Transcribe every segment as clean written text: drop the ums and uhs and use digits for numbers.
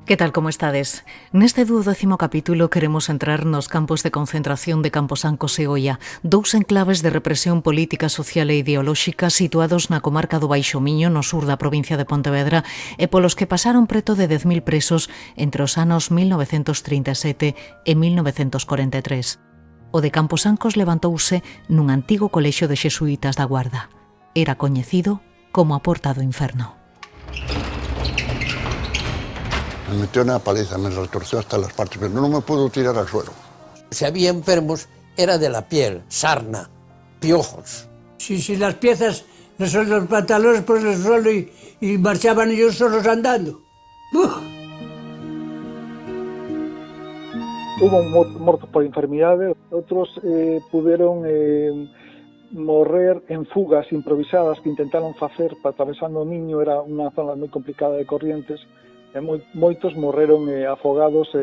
Que tal, como estades? Neste 12º capítulo queremos entrar nos campos de concentración de Camposancos e Oia, dous enclaves de represión política, social e ideolóxica situados na comarca do Baixo Miño, no sur da provincia de Pontevedra, e polos que pasaron preto de 10.000 presos entre os anos 1937 e 1943. O de Camposancos levantouse nun antigo colexio de xesuítas da Guarda. Era coñecido como a Porta do Inferno. Me metió una paliza, me retorció hasta las partes, pero no me pudo tirar al suelo. Si había enfermos, era de la piel, sarna, piojos. Sí, las piezas, los pantalones por el suelo y marchaban ellos solos andando. Hubo mortos por enfermidades, otros pudieron morrer en fugas improvisadas que intentaron facer para atravesando o Miño. Era unha zona moi complicada de corrientes, e moitos morreron afogados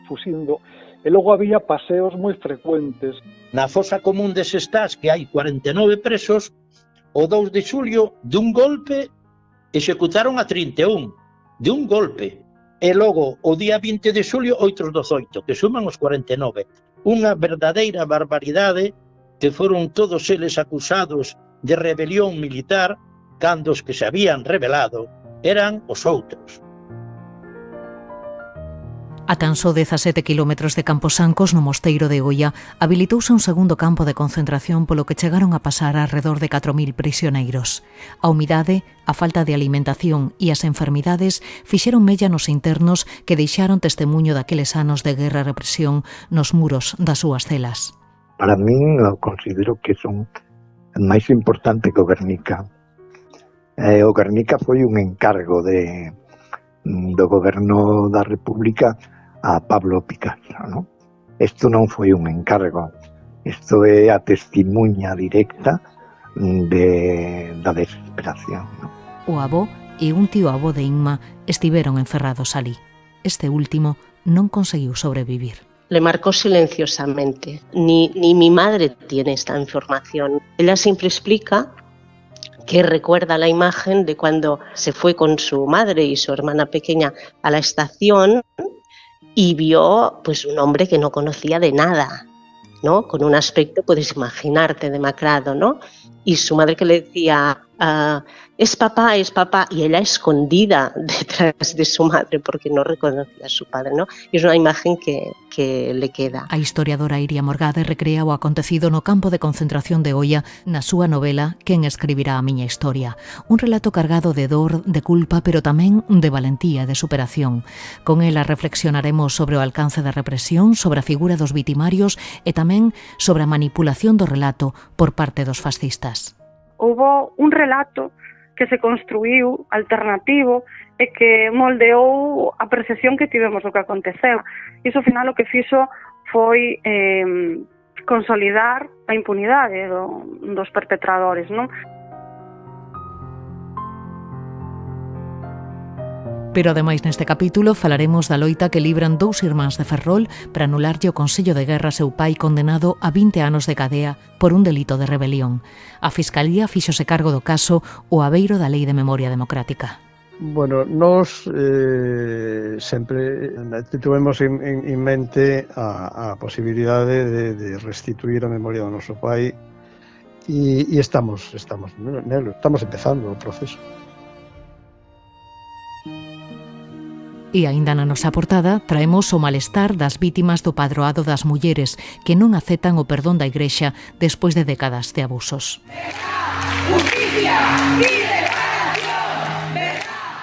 fuxindo. E logo había paseos moi frecuentes. Na fosa común de Sestás, que hai 49 presos, o 2 de xulio, dun golpe, executaron a 31, de un golpe. E logo, o día 20 de xulio, outros 18, que suman os 49. Unha verdadeira barbaridade, que foron todos eles acusados de rebelión militar, cando os que se habían rebelado eran os outros. A tan só 17 kilómetros de Camposancos, no mosteiro de Oia, habilitouse un segundo campo de concentración polo que chegaron a pasar alrededor de 4.000 prisioneiros. A humidade, a falta de alimentación e as enfermidades fixeron mella nos internos que deixaron testemunho daqueles anos de guerra e represión nos muros das súas celas. Para min, eu considero que son máis importante que o Guernica. O Guernica foi un encargo do goberno da República a Pablo Picasso, non? Isto non foi un encargo, isto é a testimuña directa da desesperación, non? O avó e un tío avó de Inma estiveron encerrados alí. Este último non conseguiu sobrevivir. Le marcó silenciosamente. Ni mi madre tiene esta información. Ella siempre explica que recuerda la imagen de cuando se fue con su madre y su hermana pequeña a la estación y vio pues un hombre que no conocía de nada, ¿no? Con un aspecto, puedes imaginarte, demacrado, ¿no? Y su madre que le decía, es papá, y ella escondida detrás de su madre porque no reconocía a su padre, ¿no? Y es una imagen que le queda. A historiadora Iria Morgade recrea o acontecido no campo de concentración de Oia na súa novela Quen escribirá a miña historia, un relato cargado de dor, de culpa, pero tamén de valentía e de superación. Con ela reflexionaremos sobre o alcance da represión, sobre a figura dos vitimarios e tamén sobre a manipulación do relato por parte dos fascistas. Houbo un relato que se construiu alternativo e que moldeou a percepción que tivemos do que aconteceu. Iso, ao final, o que fixo foi consolidar a impunidade dos perpetradores, non? Pero ademais neste capítulo falaremos da loita que libran dous irmáns de Ferrol para anularlle o Consello de Guerra a seu pai condenado a 20 anos de cadea por un delito de rebelión. A Fiscalía fíxose cargo do caso o abeiro da Lei de Memoria Democrática. Bueno, nós sempre tivemos en mente a posibilidade de restituir a memoria do noso pai e estamos nelo, estamos empezando o proceso. E aínda na nosa portada traemos o malestar das vítimas do padroado das mulleres que non aceptan o perdón da Igrexa despois de décadas de abusos.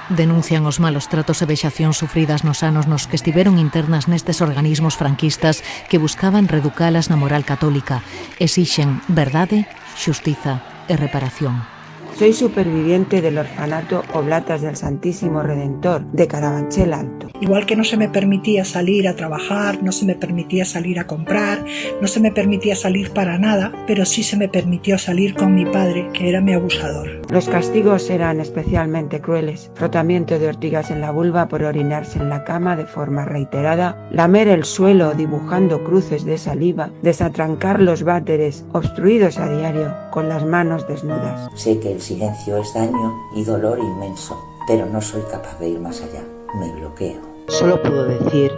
Denuncian os malos tratos e vexacións sufridas nos anos nos que estiveron internas nestes organismos franquistas que buscaban reeducalas na moral católica. Exixen verdade, xustiza e reparación. Soy superviviente del orfanato Oblatas del Santísimo Redentor de Carabanchel Alto. Igual que no se me permitía salir a trabajar, no se me permitía salir a comprar, no se me permitía salir para nada, pero sí se me permitió salir con mi padre, que era mi abusador. Los castigos eran especialmente crueles. Frotamiento de ortigas en la vulva por orinarse en la cama de forma reiterada, lamer el suelo dibujando cruces de saliva, desatrancar los váteres obstruidos a diario con las manos desnudas. Sé que el silencio es daño y dolor inmenso, pero no soy capaz de ir más allá. Me bloqueo. Solo puedo decir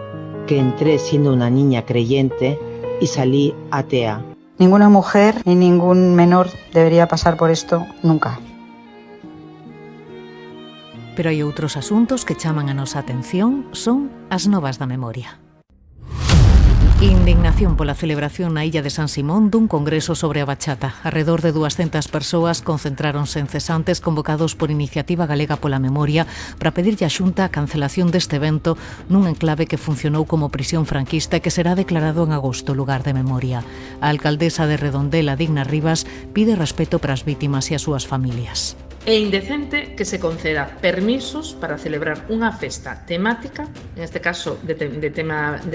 que entré siendo una niña creyente y salí atea. Ninguna mujer ni ningún menor debería pasar por esto nunca. Pero hai outros asuntos que chaman a nosa atención, son as novas da memoria. Indignación pola celebración na illa de San Simón dun congreso sobre a bachata. Arredor de 200 persoas concentráronse en cesantes convocados por Iniciativa Galega pola Memoria para pedirlle á Xunta a cancelación deste evento nun enclave que funcionou como prisión franquista e que será declarado en agosto lugar de memoria. A alcaldesa de Redondela, Digna Rivas, pide respeto para as vítimas e as súas familias. É indecente que se conceda permisos para celebrar unha festa temática, en este caso de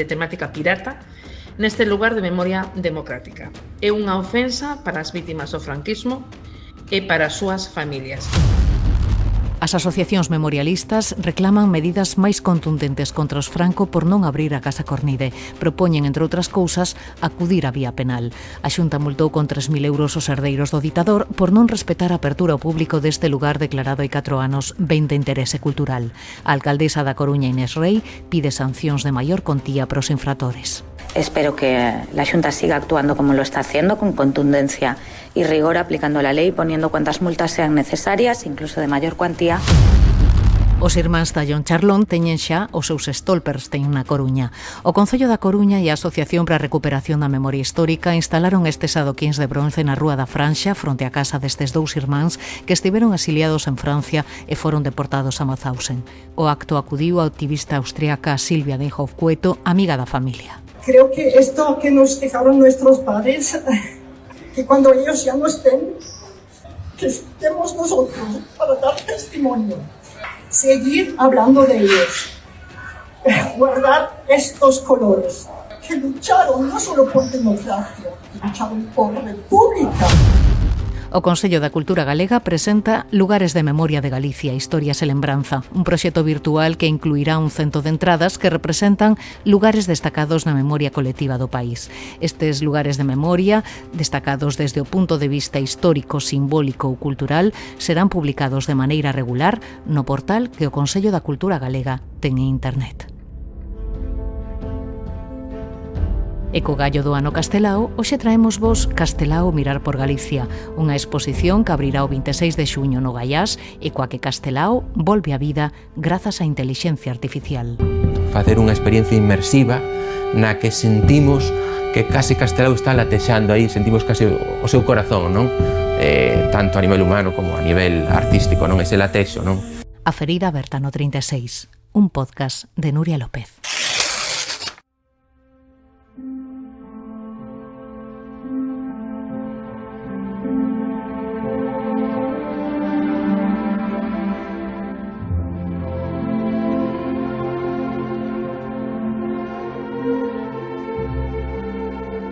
temática pirata, neste lugar de memoria democrática. É unha ofensa para as vítimas do franquismo e para as súas familias. As asociacións memorialistas reclaman medidas máis contundentes contra os Franco por non abrir a Casa Cornide. Propoñen, entre outras cousas, acudir á vía penal. A Xunta multou con 3.000 euros os herdeiros do ditador por non respetar a apertura ao público deste lugar declarado hai 4 anos ben de interese cultural. A alcaldesa da Coruña, Inés Rei, pide sancións de maior contía para os infratores. Espero que la Xunta siga actuando como lo está haciendo, con contundencia y rigor, aplicando la ley, poniendo cuantas multas sean necesarias, incluso de mayor cuantía. Os irmáns Tallón Charlón teñen xa os seus Stolperstein na Coruña. O Concello da Coruña e a Asociación para a Recuperación da Memoria Histórica instalaron estes adoquíns de bronce na Rúa da Franxa, fronte á casa destes dous irmáns que estiveron exiliados en Francia e foron deportados a Mauthausen. O acto acudiu a activista austriaca Silvia Deinhoff Cueto, amiga da familia. Creo que esto que nos dejaron nuestros padres, que cuando ellos ya no estén, que estemos nosotros para dar testimonio, seguir hablando de ellos, guardar estos colores, que lucharon no solo por democracia, que lucharon por república. O Consello da Cultura Galega presenta Lugares de Memoria de Galicia, Historias e Lembranza, un proxecto virtual que incluirá un cento de entradas que representan lugares destacados na memoria colectiva do país. Estes lugares de memoria, destacados desde o punto de vista histórico, simbólico ou cultural, serán publicados de maneira regular no portal que o Consello da Cultura Galega ten en internet. E co gallo do ano Castelao, hoxe traemos vos Castelao Mirar por Galicia, unha exposición que abrirá o 26 de xuño no Gaiás e coa que Castelao volve á vida grazas á intelixencia artificial. Facer unha experiencia inmersiva na que sentimos que case Castelao está latexando aí, sentimos case o seu corazón, non? Tanto a nivel humano como a nivel artístico, non? Ese latexo, non? A ferida aberta no 36, un podcast de Nuria López.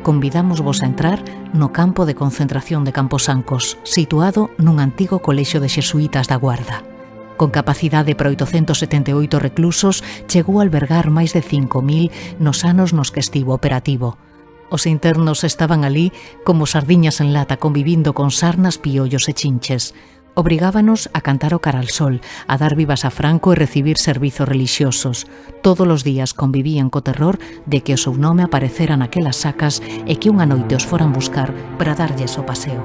Convidámosvos a entrar no campo de concentración de Camposancos, situado nun antigo colexio de xesuítas da Guarda. Con capacidade para 878 reclusos, chegou a albergar máis de 5.000 nos anos nos que estivo operativo. Os internos estaban alí como sardiñas en lata, convivindo con sarnas, piollos e chinches. Obrigábanos a cantar o cara al sol, a dar vivas a Franco e recibir servizos relixiosos. Todos os días convivían co terror de que o seu nome aparecera naquelas sacas e que unha noite os foran buscar para darlles o paseo.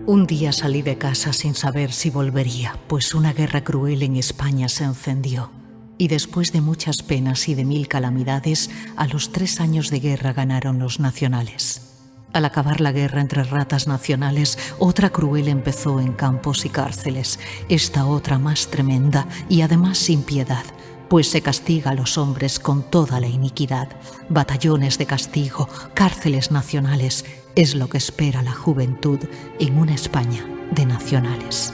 Un día salí de casa sin saber si volvería, pues una guerra cruel en España se encendió. Y después de muchas penas y de 1000 calamidades, a los 3 años de guerra ganaron los nacionales. Al acabar la guerra entre ratas nacionales, otra cruel empezó en campos y cárceles, esta otra más tremenda y además sin piedad, pues se castiga a los hombres con toda la iniquidad. Batallones de castigo, cárceles nacionales, es lo que espera la juventud en una España de nacionales.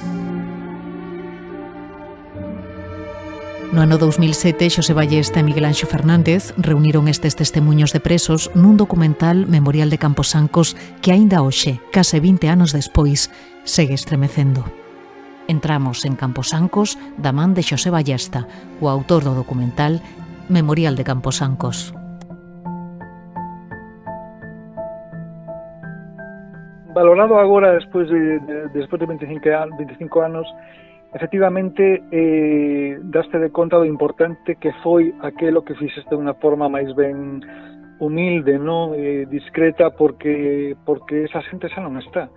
No ano 2007, Xosé Ballesta e Miguel Anxo Fernández reuniron estes testemunhos de presos nun documental Memorial de Camposancos que aínda hoxe, case 20 anos despois, segue estremecendo. Entramos en Camposancos da man de Xosé Ballesta, o autor do documental Memorial de Camposancos. Valorado agora, despois de 25 anos, efectivamente daste de conta do importante que foi aquelo que fixeste de unha forma máis ben humilde, non discreta, porque esa xente xa non está.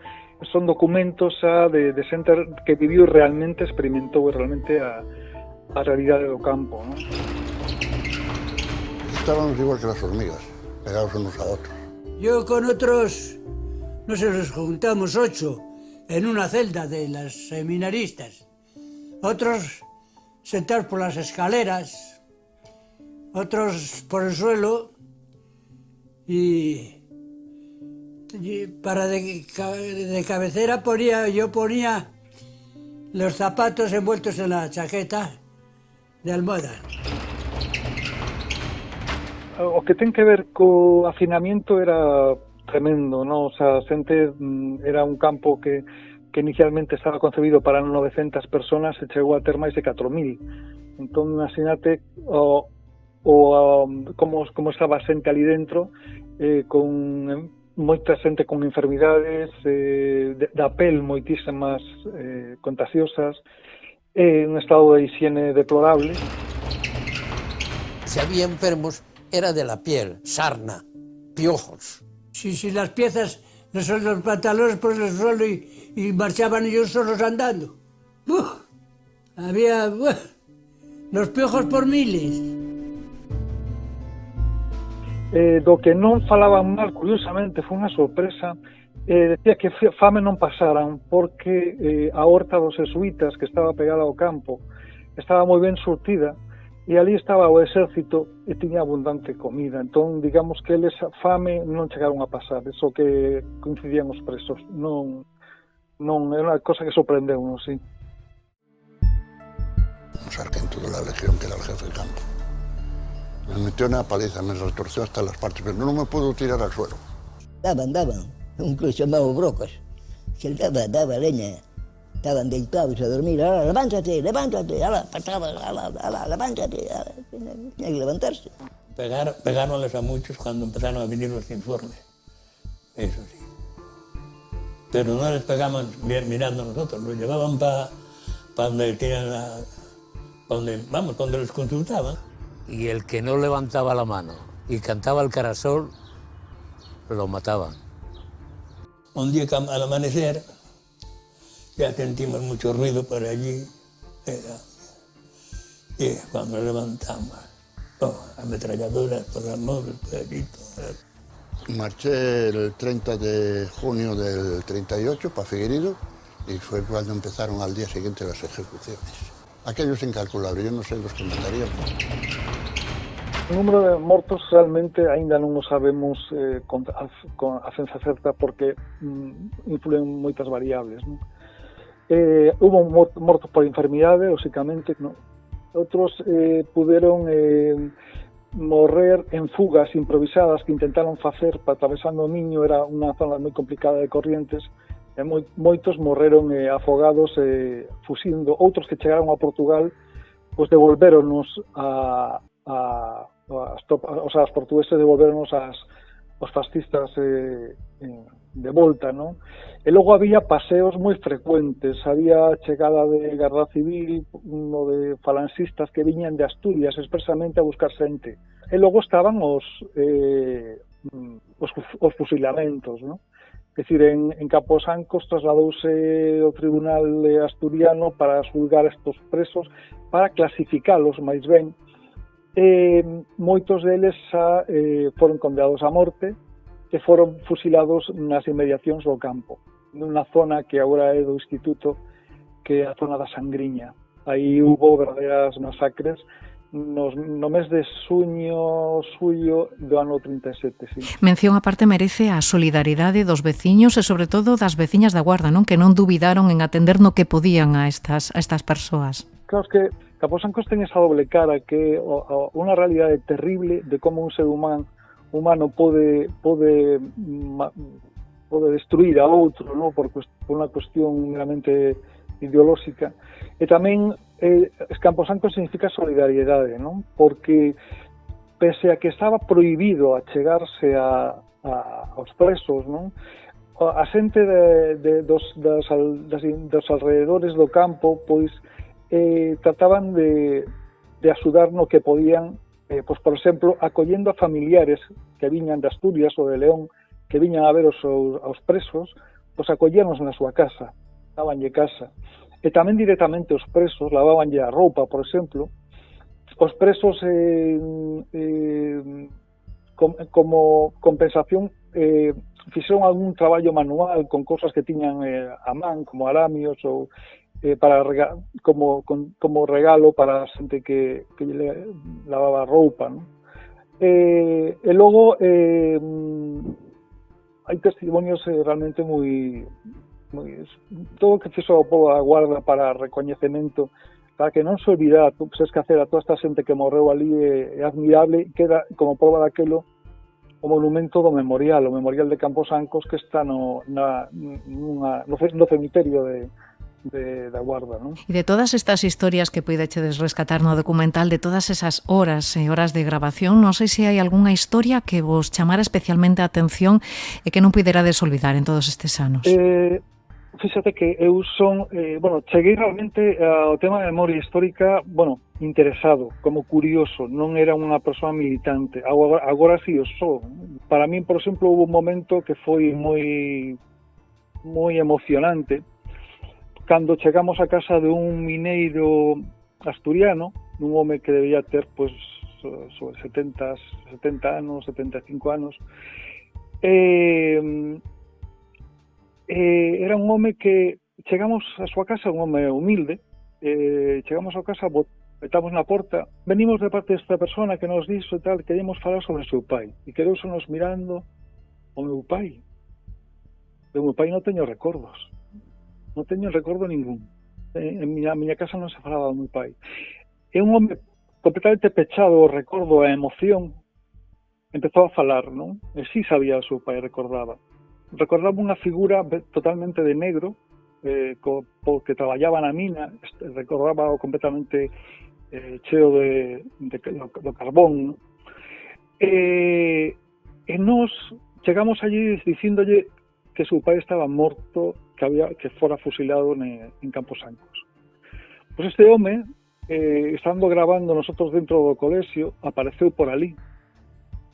Son documentos de xente que viviu realmente, experimentou realmente a realidade do campo, non? Estábamos igual que las hormigas, pegados unos a otros. Yo con otros, no sé, nos juntamos 8 en una celda de las seminaristas. Otros sentados por las escaleras, otros por el suelo y para de cabecera yo ponía los zapatos envueltos en la chaqueta de almohada. O que ten que ver co afinamiento era tremendo, non? O sea, xente era un campo que inicialmente estaba concebido para 900 personas e chegou a ter máis de 4.000. Entón, imagínate como estaba a xente ali dentro, con moita xente con enfermidades da pel moitísimas contagiosas, un estado de higiene deplorable. Si había enfermos era de la piel, sarna, piojos. Si las piezas, los pantalones por el suelo y marchaban ellos solos andando. Había los piojos por miles. Do que non falaban mal, curiosamente, foi unha sorpresa, decía que fame non pasaran porque a horta dos jesuítas que estaba pegada ao campo estaba moi ben surtida e ali estaba o exército e tiña abundante comida. Entón, digamos que eles fame non chegaron a pasar, eso que coincidían os presos. Non é unha cosa que sorprendeu, non, sí. Un sargento de la legión, que era el jefe de campo, me metió una paliza, me retorció hasta las partes, pero no me pudo tirar al suelo. Daban, un que se llamaba Brocas, que él daba leña. Estaban deitados a dormir, ala, levántate, ala, patadas, ala, levántate, ala. Tenía que levantarse. Pegáronles a muchos cuando empezaron a venir los informes, eso sí. Pero no les pegaban mirando a nosotros, los llevaban para donde tenían donde los consultaban. Y el que no levantaba la mano y cantaba el carasol, lo mataban. Un día al amanecer, ya sentimos mucho ruido por allí, y cuando levantamos, ametralladoras por el móvil, por allí. Marché el 30 de junio del 38 para Figueiredo y fue cuando empezaron al día siguiente las ejecuciones. Aquello es incalculable, yo no sé los que matarían. O número de mortos realmente aínda non o sabemos con a ciencia certa porque influen moitas variables, non? Hubo mortos por enfermidade, lógicamente, ¿no? Outros puderon morrer en fugas improvisadas que intentaron facer para atravesando o Miño, era unha zona moi complicada de corrientes, e moitos morreron afogados fuxindo. Outros que chegaron a Portugal, pois devolvéronos os portugueses devolvéronos os fascistas de volta, non? E logo había paseos moi frecuentes, había chegada de Garda Civil, uno de falanxistas que viñan de Asturias expresamente a buscar xente. E logo estaban os fusilamentos, non? É dicir, en Camposancos trasladouse o tribunal asturiano para xulgar estos presos, para clasificalos máis ben. Moitos deles foron condenados a morte e foron fusilados nas inmediacións do campo, nunha zona que agora é do Instituto, que é a zona da Sangriña. Aí hubo verdadeiras masacres no mes de xullo do ano 37, sí. Mención aparte merece a solidaridade dos veciños e sobre todo das veciñas da Guarda, non? Que non dubidaron en atender no que podían a estas persoas. Claro, que Camposancos ten esa doble cara, que unha realidade terrible de como un ser humano pode destruir a outro, non? Por unha cuestión meramente ideolóxica. E tamén Camposancos significa solidariedade, non? Porque pese a que estaba prohibido achegarse aos presos, non? a xente dos alrededores do campo pois trataban de axudar no que podían, pois, por exemplo, acollendo a familiares que viñan de Asturias ou de León, que viñan a ver aos presos, pois acollíanos na súa casa, dabanlle casa. E tamén directamente os presos lavabanlle a roupa, por exemplo. Os presos como compensación fixeron algún traballo manual con cosas que tiñan a man, como aramios ou como regalo para a xente que lle lavaba a roupa, non? E logo hai testimonios realmente moi todo o que fixo o pobo da Guarda para recoñecemento, para que non se olvidara, se esquecer a toda esta xente que morreu ali é admirable, queda como prova daquelo o monumento do memorial, o memorial de Camposancos, que está no cemiterio da Guarda, non? E de todas estas historias que puidechedes rescatar no documental, de todas esas horas e horas de grabación, non sei se hai algunha historia que vos chamara especialmente a atención e que non puiderades olvidar en todos estes anos. Fíxate que eu son, cheguei realmente ao tema de memoria histórica, interesado, como curioso, non era unha persoa militante. Agora sí o sou. Para min, por exemplo, houve un momento que foi moi emocionante, cando chegamos a casa de un mineiro asturiano, un home que debía ter, sobre 70 anos, 75 anos, era un home que chegamos a súa casa, un home humilde, chegamos a casa, petamos na porta, venimos de parte desta persona que nos dixo tal, queríamos falar sobre o seu pai, e quedousenos mirando. O meu pai non teño recordos, non teño recordo ningún, en miña casa non se falaba do meu pai. É un home completamente pechado ao recordo, a emoción, empezou a falar, non? E si sabía o seu pai, recordaba unha figura totalmente de negro, porque traballaba na mina, recordaba completamente cheo do carbón, non? E nos chegamos allí dicíndolle que seu pai estaba morto, que fora fusilado en Camposancos. Pois este home, estando grabando nosotros dentro do colexio, apareceu por ali,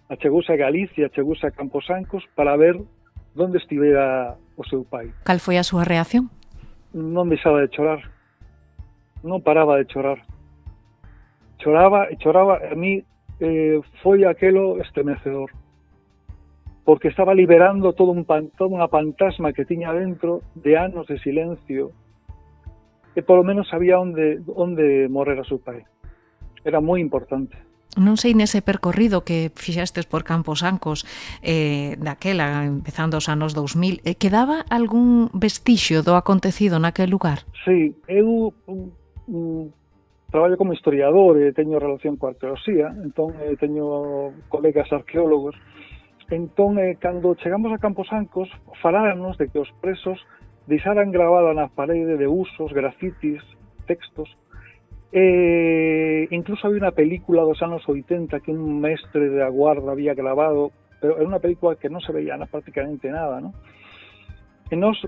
achegouse a Galicia, achegouse a Camposancos para ver onde estivera o seu pai. Cal foi a súa reacción? Non deixaba de chorar, non paraba de chorar. Choraba e choraba, a mí foi aquelo estremecedor, porque estaba liberando toda unha fantasma que tiña dentro de anos de silencio, e polo menos sabía onde morrer a seu pai. Era moi importante. Non sei nese percorrido que fixastes por Camposancos daquela, empezando os anos 2000, quedaba algún vestixio do acontecido naquel lugar? Sí, eu traballo como historiador e teño relación coa arqueoloxía, entón teño colegas arqueólogos. Entón, cando chegamos a Camposancos, faláranos de que os presos deixaran grabada na parede de usos, grafitis, textos. Incluso había unha película dos anos 80 que un mestre de a Guarda había grabado, pero era unha película que non se veía prácticamente nada, ¿no? E nos,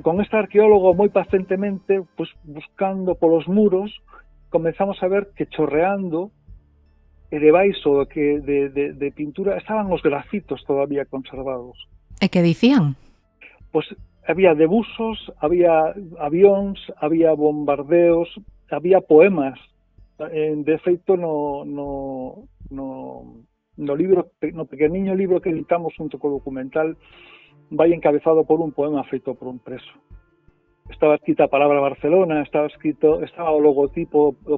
con este arqueólogo moi pacientemente, pues, buscando polos muros, comenzamos a ver que chorreando e debaixo de pintura estaban os grafitos todavía conservados. E que dicían? Pois había debuxos, había avións, había bombardeos, había poemas. De feito, no libro, no pequeniño libro que editamos junto co documental, vai encabezado por un poema feito por un preso. Estaba escrita a palabra Barcelona, estaba o logotipo do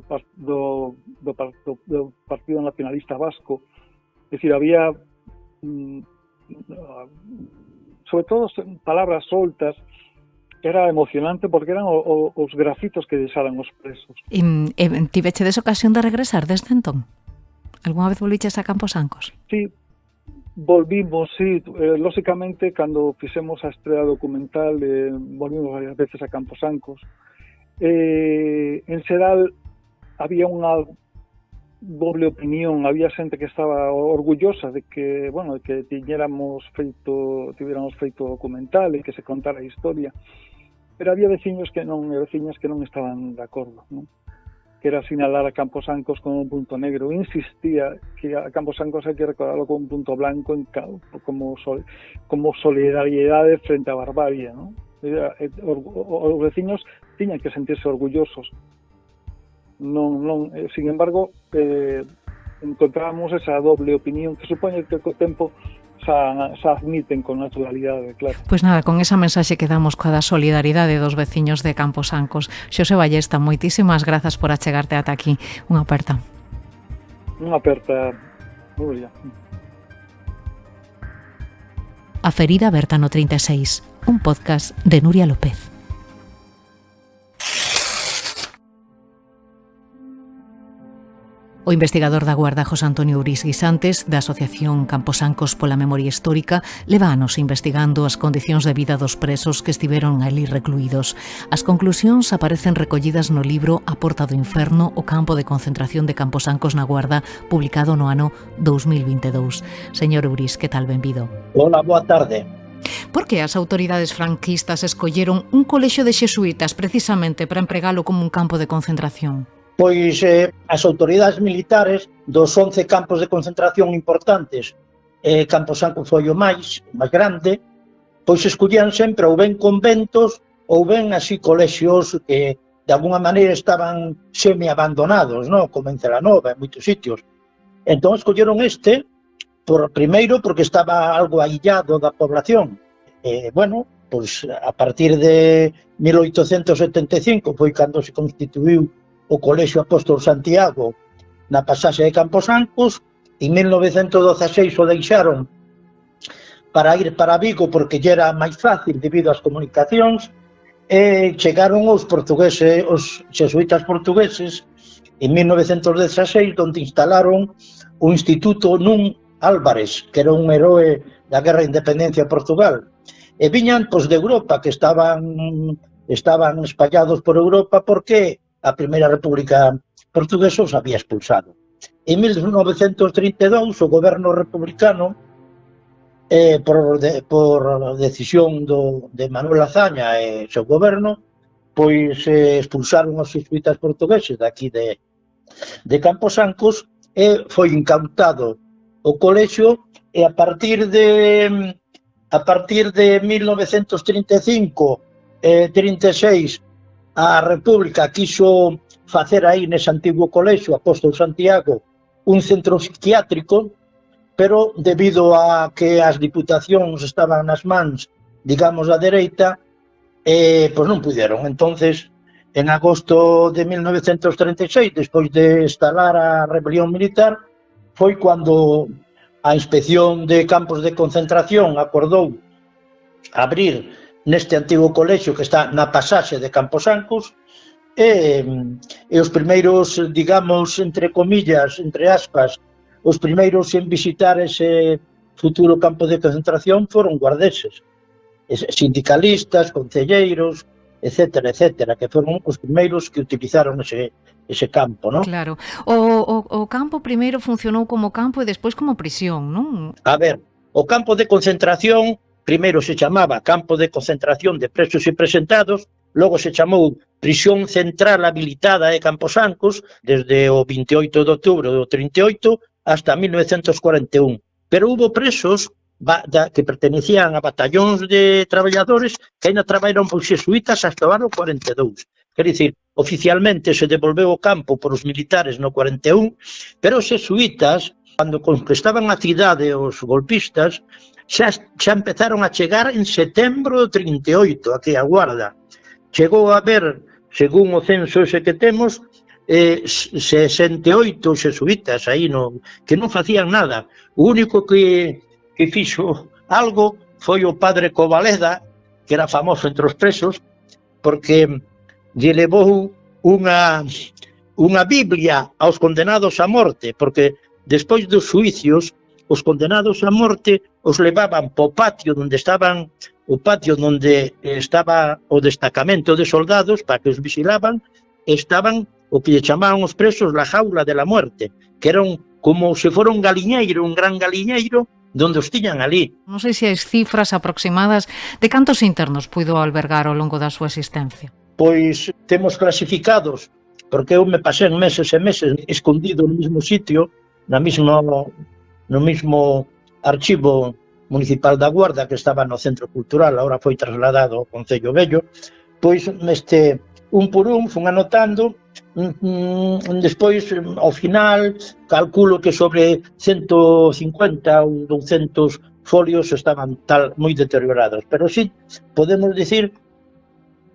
Partido Nacionalista Vasco. É dicir, había sobre todo palabras soltas. Era emocionante porque eran os grafitos que deixaran os presos. E tivechedes ocasión de regresar desde entón? Algúna vez volviches a Camposancos? Sí, volvimos, sí. Lóxicamente, cando fixemos a estrela documental, volvimos varias veces a Camposancos. En xeral, había unha doble opinión, había xente que estaba orgullosa de que, bueno, de que tivéamos feito documental e que se contara a historia, pero había veciños que non, e veciñas que non estaban de acordo, non? Que era sinalar a Camposancos como un punto negro. Insistía que a Camposancos hai que recordarlo como un punto blanco en como solidaridade frente á barbarie, non? Os veciños tiñan que sentirse orgullosos. Non, sin embargo, encontrábamos esa doble opinión que supoño que co tempo xa admiten con naturalidade, claro. Pois nada, con esa mensaxe que damos coa da solidaridade dos veciños de Camposancos. Xosé Ballesta, moitísimas grazas por achegarte ata aquí. Unha aperta. Unha aperta, Nuria. A ferida aberta no 36, un podcast de Nuria López. O investigador da Guarda José Antonio Uris Guisantes, da Asociación Camposancos pola Memoria Histórica, leva anos investigando as condicións de vida dos presos que estiveron ali recluídos. As conclusións aparecen recollidas no libro A Porta do Inferno, o campo de concentración de Camposancos na Guarda, publicado no ano 2022. Señor Uris, que tal? Benvido. Hola, boa tarde. Por que as autoridades franquistas escolleron un colexio de xesuítas precisamente para empregalo como un campo de concentración? Pois as autoridades militares dos 11 campos de concentración importantes, Camposancos foi o máis grande, pois escollían sempre ou ben conventos ou ben así colexios que de alguna maneira estaban semi-abandonados, non? Como en Celanova, en moitos sitios. Entón escolleron este, primeiro porque estaba algo aillado da población. Bueno, pois a partir de 1875 foi cando se constituiu o Colexio Apóstol Santiago na pasaxe de Camposancos. En 1916 o deixaron para ir para Vigo porque lle era máis fácil debido ás comunicacións, e chegaron os portugueses, os xesuítas portugueses en 1916, onde instalaron o Instituto Nun Álvarez, que era un heroe da Guerra de Independencia de Portugal, e viñan pois de Europa, que estaban espallados por Europa porque a Primeira República Portuguesa os había expulsado. En 1932, o goberno republicano, por decisión de Manuel Azaña e seu goberno, pois expulsaron os xesuítas portugueses daqui de Camposancos e foi incautado o colexio, e a partir de 1935 e 36 a República quiso facer aí nese antigo colexio Apóstol Santiago un centro psiquiátrico, pero debido a que as diputacións estaban nas mans, digamos, da dereita, pois non puderon. Entonces, en agosto de 1936, despois de instalar a rebelión militar, foi cando a Inspección de Campos de Concentración acordou abrir neste antigo colexio que está na pasaxe de Camposancos, e os primeiros, digamos, entre comillas, entre aspas, os primeiros en visitar ese futuro campo de concentración foron guardeses, sindicalistas, concelleiros, etcétera, que foron os primeiros que utilizaron ese campo, non? Claro. O campo primeiro funcionou como campo e despois como prisión, non? A ver, o campo de concentración primeiro se chamaba Campo de Concentración de Presos e Presentados, logo se chamou Prisión Central Habilitada de Camposancos, desde o 28 de outubro do 38 hasta 1941. Pero hubo presos que pertenecían a batallóns de traballadores que ainda traballaron por xesuítas hasta o ano 42. Quer dicir, oficialmente se devolveu o campo por os militares no 41, pero os xesuítas, cando conquistaban a cidade os golpistas, xa empezaron a chegar en setembro do 38, aquí a Guarda. Chegou a haber, según o censo ese que temos, 68 xesuítas aí que non facían nada. O único que fixo algo foi o padre Covaleda, que era famoso entre os presos, porque lle levou unha Biblia aos condenados a morte, porque despois dos xuicios, os condenados a morte os levaban po patio onde estaba o destacamento de soldados para que os vigilaban, estaban o que lle chamaban os presos la jaula de la muerte, que eran como se fora un galiñeiro, un gran galiñeiro, donde os tiñan ali. Non sei se hai cifras aproximadas de cantos internos puido albergar ao longo da súa existencia. Pois temos clasificados, porque eu me pasei meses e meses escondido no mesmo sitio, no mismo archivo municipal da Guarda, que estaba no Centro Cultural, agora foi trasladado ao Concello Vello, pois un por un fun anotando, despois ao final calculo que sobre 150 ou 200 folios estaban moi deteriorados, pero sí podemos dicir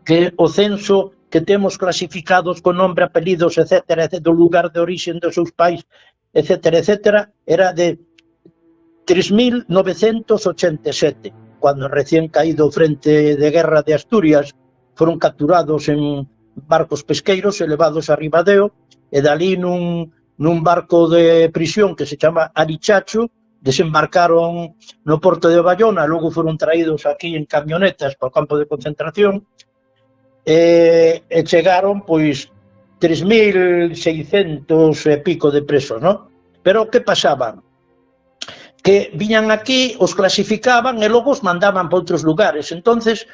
que o censo que temos clasificados con nombre, apelidos, etc., do lugar de orixe dos seus pais, etc., era de 3.987, cando recién caído o frente de guerra de Asturias, foron capturados en barcos pesqueiros e levados a Ribadeo, e dali nun barco de prisión que se chama Arichacho, desembarcaron no porto de Bayona, logo foron traídos aquí en camionetas para o campo de concentración, e chegaron, pois, 3.600 e pico de presos, non? Pero que pasaban? Que viñan aquí, os clasificaban e logo os mandaban para outros lugares. Entonces,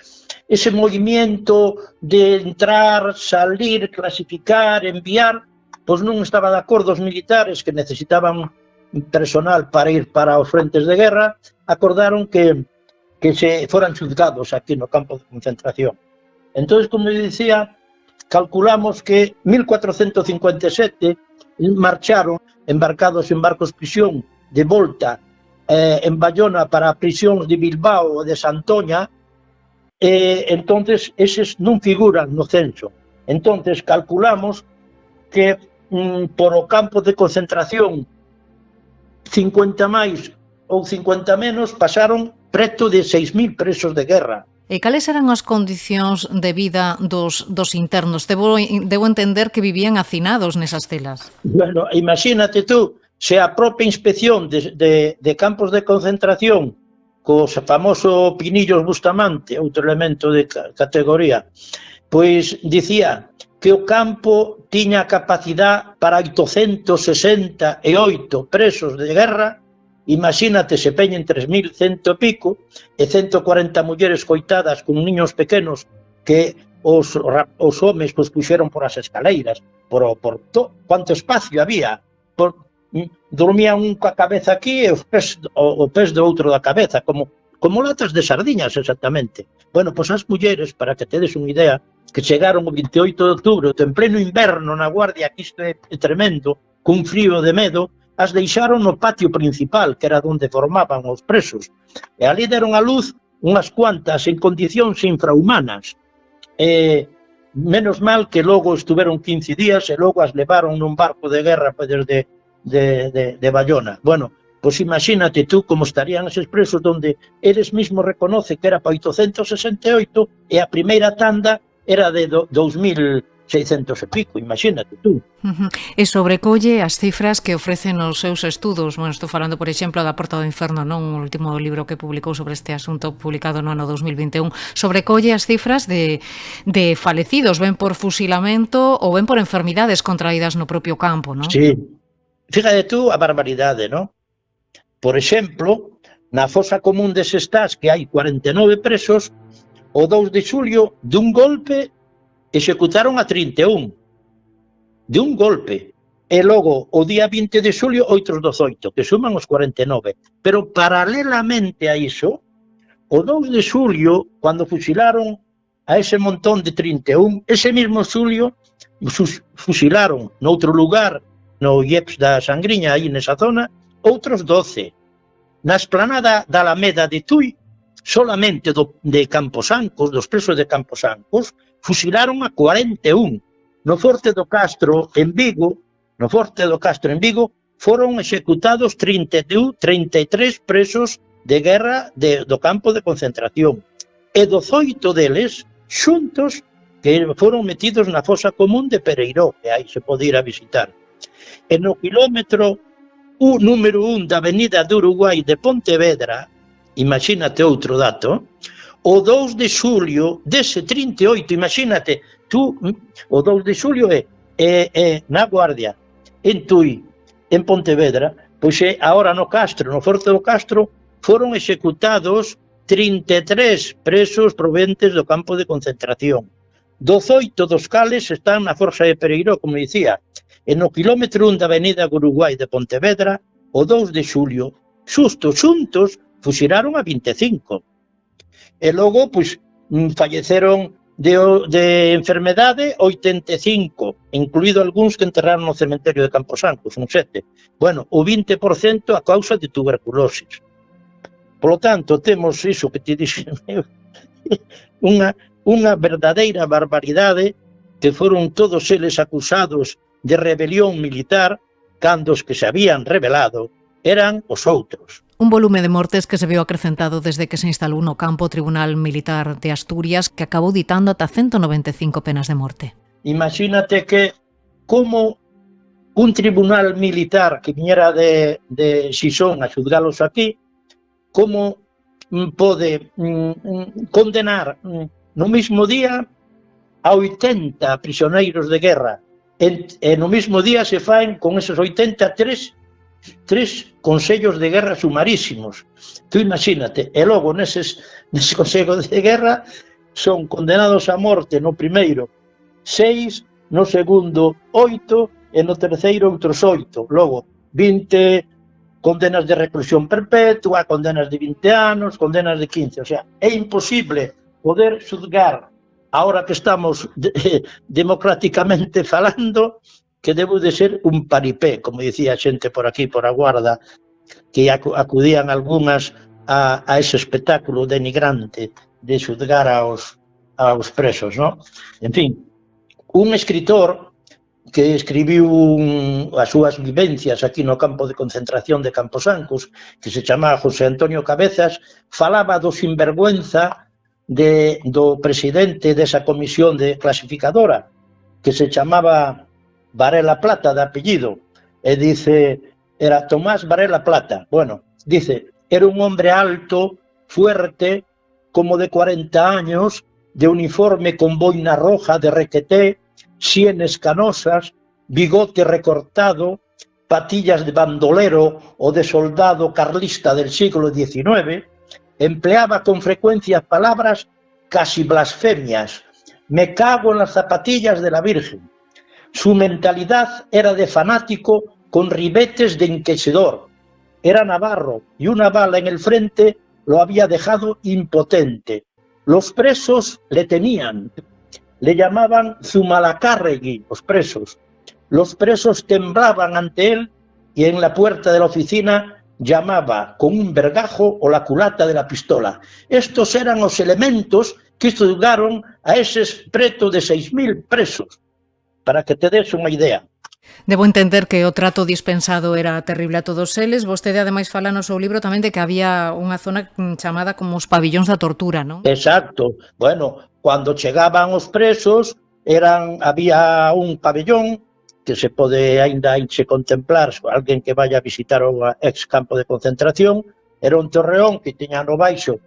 ese movimiento de entrar, salir, clasificar, enviar, pois non estaba de acordo os militares que necesitaban personal para ir para os frentes de guerra, acordaron que se foran xulgados aquí no campo de concentración. Entón, como dicía, calculamos que 1457 marcharon embarcados en barcos prisión de volta en Bayona para prisións de Bilbao ou de Santoña, entonces eses non figuran no censo. Entonces calculamos que por o campo de concentración 50 máis ou 50 menos pasaron preto de 6.000 presos de guerra. E cales eran as condicións de vida dos internos? Debo entender que vivían hacinados nesas celas. Bueno, imagínate tú, se a propia inspección de campos de concentración cos famoso Pinillos Bustamante, outro elemento de categoría, pois dicía que o campo tiña capacidade para 868 presos de guerra. Imagínate, se peñen 3.100 e pico, e 140 mulleres coitadas con niños pequenos que os homes pois puxeron por as escaleiras, cuánto espacio había, dormían un coa cabeza aquí e o pés do outro da cabeza, como latas de sardiñas, exactamente. Bueno, pois as mulleres, para que tedes unha idea, que chegaron o 28 de outubro, en pleno inverno na Guardia, que isto é tremendo, cun frío de medo, as deixaron no patio principal, que era onde formaban os presos. E ali deron a luz unhas cuantas en condicións infrahumanas. Menos mal que logo estuveron 15 días e logo as levaron nun barco de guerra desde de Bayona. Bueno, pois imagínate tú como estarían eses presos donde eles mismos reconoce que era para 868 e a primeira tanda era de 2.600 e pico, imagínate tú. E sobrecolle as cifras que ofrecen os seus estudos. Bueno, estou falando, por exemplo, da Porta do Inferno, non? O último libro que publicou sobre este asunto, publicado no ano 2021. Sobrecolle as cifras de falecidos, ben por fusilamento ou ben por enfermidades contraídas no propio campo, non? Sí. Fíjate tú a barbaridade, non? Por exemplo, na fosa común de Sestás, que hai 49 presos, o 2 de xulio, dun golpe, executaron a 31. De un golpe. E logo, o día 20 de xulio, outros 18, que suman os 49. Pero paralelamente a iso, o 2 de xulio, cando fusilaron a ese montón de 31, ese mismo xulio, fusilaron noutro lugar, no IEPS da Sangriña, aí nesa zona, outros 12. Na esplanada da Alameda de Tui, solamente de Camposancos, dos presos de Camposancos, fusilaron a 41. No Forte do Castro, en Vigo, foron executados 33 presos de guerra do campo de concentración. E 18 deles, xuntos, que foron metidos na fosa común de Pereiró, que aí se pode ir a visitar. E no kilómetro número 1 da Avenida de Uruguai de Pontevedra, imagínate outro dato, o 2 de xulio dese 38, imagínate, tú, o 2 de xulio é na Guardia, en Tui, en Pontevedra, pois agora no Castro, no Forte do Castro, foron executados 33 presos provenientes do campo de concentración. 18 dos cales están na Forxa de Pereiró, como dicía, e no kilómetro 1 da Avenida Uruguai de Pontevedra, o 2 de xulio, xuntos, fuxilaron a 25. E logo, pois, falleceron de enfermedade 85, incluído algúns que enterraron no cementerio de Camposanco, son 7. Bueno, o 20% a causa de tuberculosis. Por lo tanto, temos iso que te dixen, unha verdadeira barbaridade, que foron todos eles acusados de rebelión militar, cando os que se habían rebelado eran os outros. Un volume de mortes que se veu acrecentado desde que se instalou no campo o Tribunal Militar de Asturias, que acabou ditando ata 195 penas de morte. Imagínate que como un tribunal militar que viñera de Xixón a xuzgalos aquí, como pode condenar no mismo día a 80 prisioneiros de guerra, e no mismo día se faen con esos 83 consellos de guerra sumarísimos. Tú imagínate, e logo nese consello de guerra son condenados a morte no primeiro 6, no segundo 8 e no terceiro outros 8. Logo 20 condenas de reclusión perpetua, condenas de 20 anos, condenas de 15. O sea, é imposible poder xuzgar, ahora que estamos democráticamente falando, que debo de ser un paripé, como dicía a xente por aquí, por a Guarda, que acudían algunhas a ese espectáculo denigrante de xuzgar aos presos, ¿no? En fin, un escritor que escribiu as súas vivencias aquí no campo de concentración de Camposancos, que se chamaba José Antonio Cabezas, falaba do sinvergüenza do presidente desa comisión de clasificadora, que se chamaba Varela Plata, de apellido, e dice, era Tomás Varela Plata. Bueno, dice, era un hombre alto, fuerte, como de 40 años, de uniforme con boina roja de requeté, sienes canosas, bigote recortado, patillas de bandolero o de soldado carlista del siglo XIX, empleaba con frecuencia palabras casi blasfemias. Me cago en las zapatillas de la Virgen. Su mentalidad era de fanático con ribetes de inquisidor. Era navarro y una bala en el frente lo había dejado impotente. Los presos le temían. Le llamaban Zumalacárregui, los presos. Los presos temblaban ante él y en la puerta de la oficina llamaba con un vergajo o la culata de la pistola. Estos eran los elementos que xulgaron a eses preto de 6.000 presos, para que te des unha idea. Debo entender que o trato dispensado era terrible a todos eles. Vostede, ademais, fala no seu libro tamén de que había unha zona chamada como os pabillóns da tortura, non? Exacto. Bueno, cando chegaban os presos, había un pabellón que se pode aínda contemplar, alguén que vaya a visitar o ex campo de concentración, era un torreón que tiña no baixo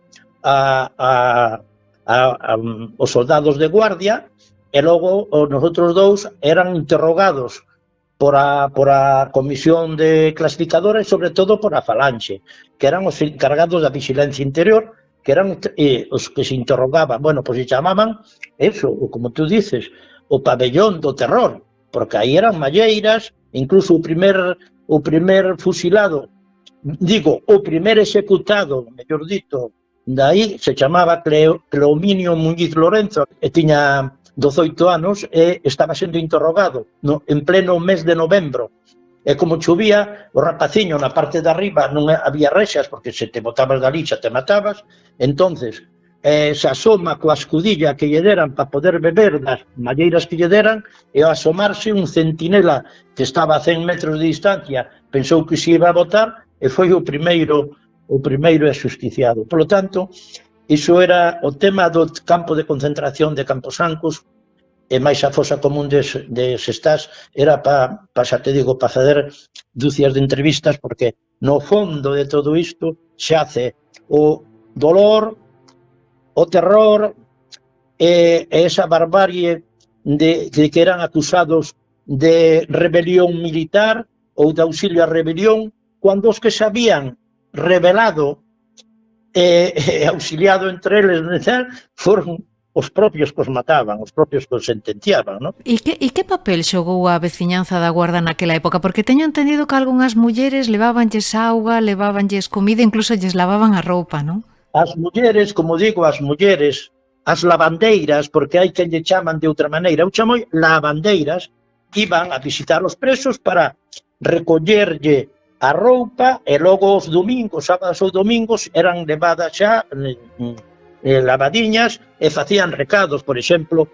os soldados de guardia, e logo os outros dous eran interrogados por a comisión de clasificadora e sobre todo por a falanxe, que eran os encargados da vigilancia interior, que eran os que se interrogaban. Bueno, pois se chamaban eso, como tú dices, o pabellón do terror, porque aí eran malleiras, incluso o primer fusilado, o primer executado, mellor dito, dai se chamaba Cleominio Muñiz Lorenzo, e tiña 18 anos e estaba sendo interrogado en pleno mes de novembro. E como chovía, o rapaciño na parte de arriba non había rexas, porque se te botabas da lixa te matabas, entonces se asoma coa escudilla que lle deran para poder beber das malleiras que lle deran, e ao asomarse un centinela que estaba a 100 metros de distancia pensou que se iba a botar e foi o primeiro exusticiado. Por lo tanto, iso era o tema do campo de concentración de Camposancos, e máis a fosa común de Sestás, era para facer dúcias de entrevistas, porque no fondo de todo isto xace o dolor, o terror e esa barbarie de que eran acusados de rebelión militar ou de auxilio á rebelión, cando os que se habían rebelado e auxiliado entre eles foron os propios que os mataban, os propios que os sentenciaban, non? E que papel xogou a veciñanza da Guarda naquela época? Porque teño entendido que algunhas mulleres levábanlles auga, levábanlles comida, incluso lles lavaban a roupa, non? As mulleres, como digo, as mulleres, as lavandeiras, porque hai que lle chaman de outra maneira, eu chamo lavandeiras, iban a visitar os presos para recollerlle a roupa e logo os domingos, sábados ou domingos, eran levadas xa lavadiñas e facían recados, por exemplo,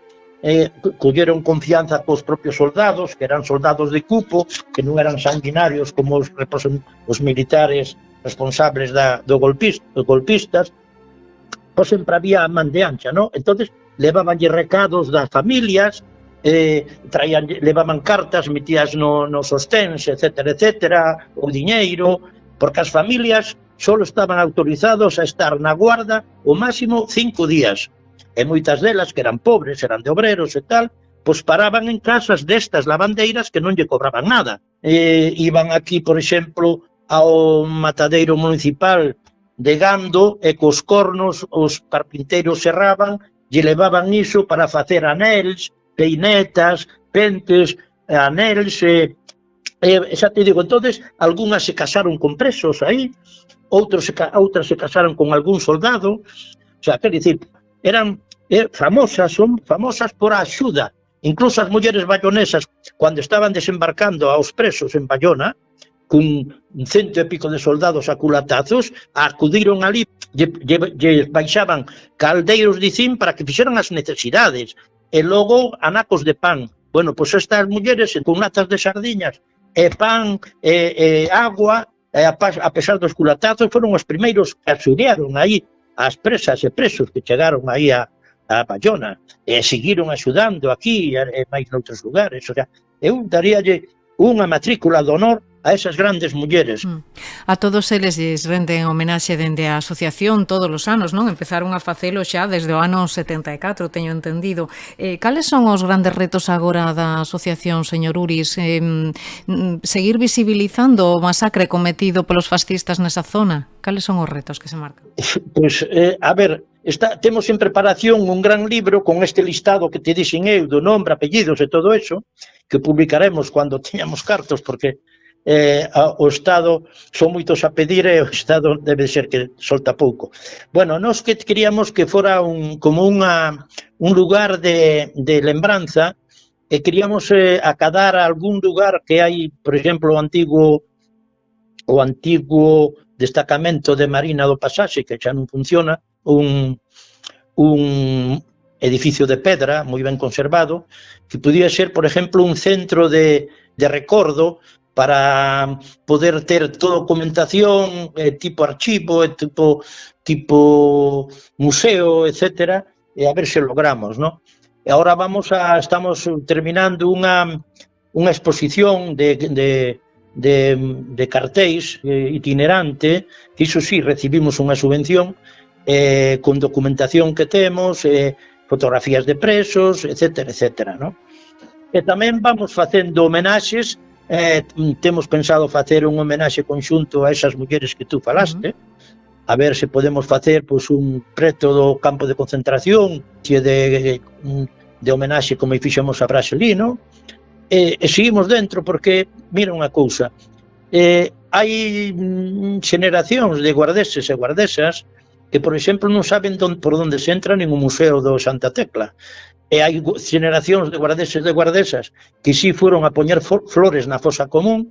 colleron confianza cos propios soldados, que eran soldados de cupo, que non eran sanguinarios como os militares responsables dos golpistas, pois sempre había man de ancha, non? Entonces, levabanlle recados das familias, levaban cartas metidas no sosténs, etcétera, o diñeiro, porque as familias só estaban autorizados a estar na Guarda o máximo 5 días. E moitas delas, que eran pobres, eran de obreros e tal, pois paraban en casas destas lavandeiras que non lle cobraban nada. Iban aquí, por exemplo, ao matadeiro municipal de gando e cos cornos os carpinteiros serraban, lle levaban iso para facer anéis, peinetas, pentes, anéis, xa te digo, entonces, algunhas se casaron con presos aí, outras se casaron con algún soldado, o sea, quer dicir, eran son famosas por a axuda. Incluso as mulleres bayonesas, cando estaban desembarcando aos presos en Bayona, cun 100 e pico de soldados a culatazos, acudiron ali, lle baixaban caldeiros de zinc para que fixeran as necesidades, e logo anacos de pan. Bueno, pois estas mulleres con latas de sardiñas, e pan, e agua, a pesar dos culatazos, foron os primeiros que auxiliaron aí as presas e presos que chegaron aí a Bayona, e seguiron axudando aquí e máis noutros lugares. O sea, eu daríalle unha matrícula de honor a esas grandes mulleres. A todos eles lles renden homenaxe dende a asociación todos os anos, non? Empezaron a facelo xa desde o ano 74, teño entendido. Cales son os grandes retos agora da asociación, señor Uris? Seguir visibilizando o masacre cometido polos fascistas nesa zona? Cales son os retos que se marcan? Pois, a ver, temos en preparación un gran libro con este listado que te dixen eu, do nombre, apellidos e todo eso, que publicaremos cando teñamos cartos, porque o Estado son moitos a pedir e o Estado debe ser que solta pouco. Bueno, nós que queríamos que fora como un lugar de lembranza, e queríamos acadar algún lugar que hai, por exemplo, o antigo destacamento de Marina do Pasaxe, que xa non funciona, un edificio de pedra moi ben conservado, que podía ser, por exemplo, un centro de recordo para poder ter toda documentación, tipo archivo, tipo museo, etcétera, e a ver se logramos, ¿no? E agora estamos terminando unha exposición de cartéis itinerante, que iso sí, recibimos unha subvención, con documentación que temos, fotografías de presos, etcétera, ¿no? E tamén vamos facendo homenaxes. Temos pensado facer un homenaxe conxunto a esas mulleres que tú falaste, a ver se podemos facer un preto do campo de concentración de homenaxe como fixemos a Braselino, e seguimos dentro porque, mira unha cousa, hai xeneracións de guardeses e guardesas que, por exemplo, non saben por onde se entra nin o Museo do Santa Tecla. E hai generacións de guardeses e guardesas que si foron a poñer flores na fosa común,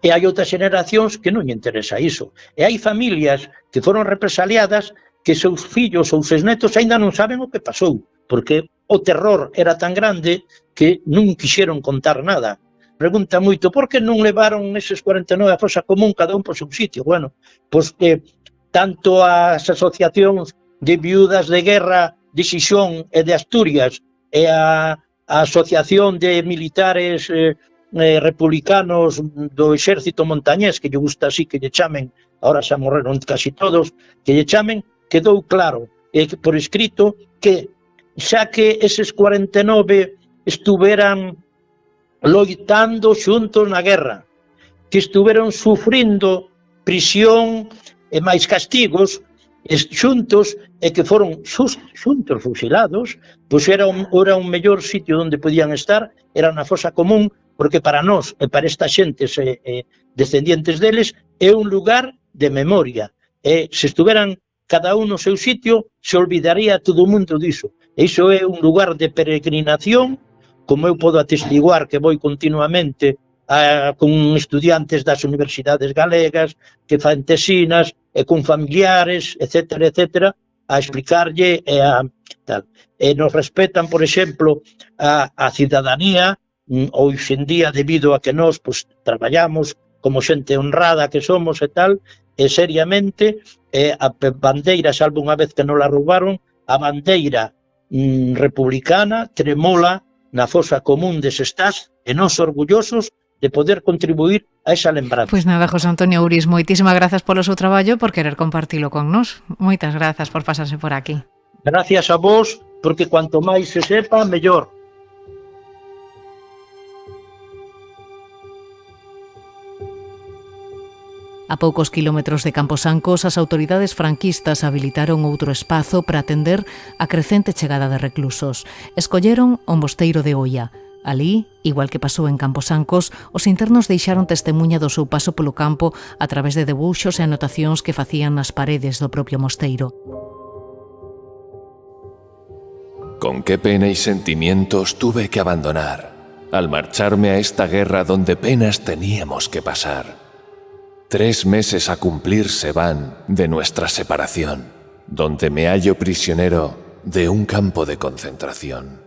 e hai outras generacións que non lle interesa iso. E hai familias que foron represaliadas que seus fillos ou seus netos aínda non saben o que pasou, porque o terror era tan grande que non quixeron contar nada. Pregunta moito, por que non levaron eses 49 a fosa común cada un por seu sitio? Bueno, pois que tanto as asociacións de viudas de guerra de Xixón e de Asturias e a asociación de militares republicanos do exército montañés, que lle gusta así que lle chamen, ahora xa morreron casi todos, que lle chamen, quedou claro por escrito que xa que eses 49 estuveran loitando xuntos na guerra, que estuveron sufrindo prisión e máis castigos xuntos e que foron xuntos fusilados, pois era un mellor sitio onde podían estar, era na fosa común, porque para nós e para esta xente descendientes deles é un lugar de memoria. E se estuveran cada un no seu sitio, se olvidaría todo o mundo diso. E iso é un lugar de peregrinación, como eu podo atestiguar que vou continuamente con estudiantes das universidades galegas, que fan tesinas, e con familiares, etcétera, etcétera, a explicarlle e a tal. E nos respetan, por exemplo, a cidadanía, hoxe en día, debido a que nós traballamos como xente honrada que somos e tal, e seriamente, a bandeira, salvo unha vez que non la roubaron, a bandeira republicana tremola na fosa común de Sestás, e nós orgullosos de poder contribuir a esa lembranza. Pois nada, José Antonio Uris, moitísimas grazas polo seu traballo e por querer compartilo con nós. Moitas grazas por pasarse por aquí. Gracias a vos, porque cuanto máis se sepa, mellor. A poucos kilómetros de Camposancos, as autoridades franquistas habilitaron outro espazo para atender a crecente chegada de reclusos. Escolleron o Mosteiro de Oia. Alí, igual que pasou en Camposancos, os internos deixaron testemunha do seu paso polo campo a través de debuxos e anotacións que facían nas paredes do propio mosteiro. Con qué pena y sentimientos tuve que abandonar al marcharme a esta guerra donde penas teníamos que pasar. 3 meses a cumplir se van de nuestra separación, donde me hallo prisionero de un campo de concentración.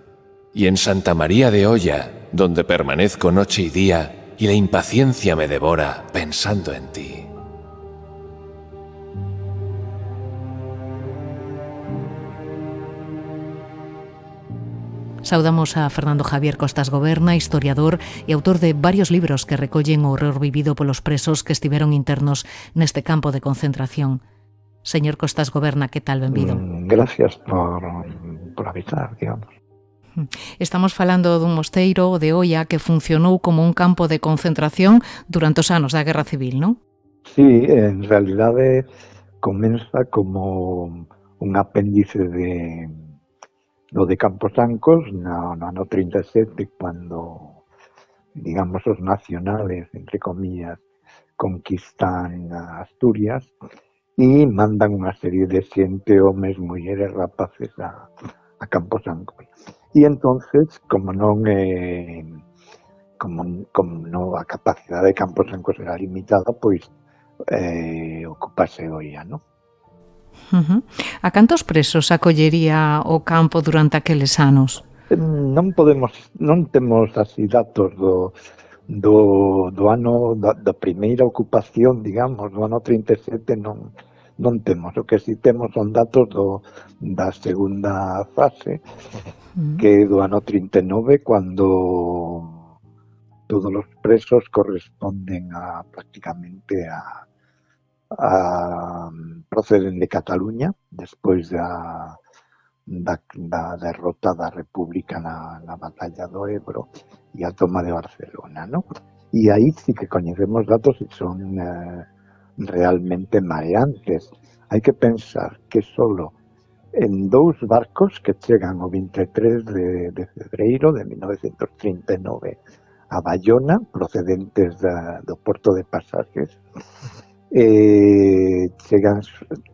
Y en Santa María de Oya, donde permanezco noche y día, y la impaciencia me devora pensando en ti. Saudamos a Fernando Javier Costas Goberna, historiador e autor de varios libros que recollen o horror vivido polos presos que estiveron internos neste campo de concentración. Señor Costas Goberna, que tal? Benvido. Gracias por avisar, digamos. Estamos falando dun mosteiro de Oia que funcionou como un campo de concentración durante os anos da Guerra Civil, non? Sí, en realidade comeza como un apéndice do de Camposancos no ano 37, cuando, digamos, os nacionales, entre comillas, conquistan Asturias e mandan unha serie de xente, homes, mulleres, rapaces a Camposancos. E entonces, como non a capacidade de Camposancos era limitada, pois ocupase Oia, non? A cantos presos acollería o campo durante aqueles anos? Non temos así datos do ano da primeira ocupación, digamos, do ano 37, non temos. O que si temos son datos da segunda fase, que é do ano 39, cando todos os presos corresponden prácticamente a proceden de Cataluña, despois da derrota da República na batalla do Ebro e a toma de Barcelona, non? E aí sí que coñecemos datos e son realmente mareantes. Hai que pensar que solo en 2 barcos que chegan o 23 de febreiro de 1939 a Bayona, procedentes do porto de Pasajes, chegan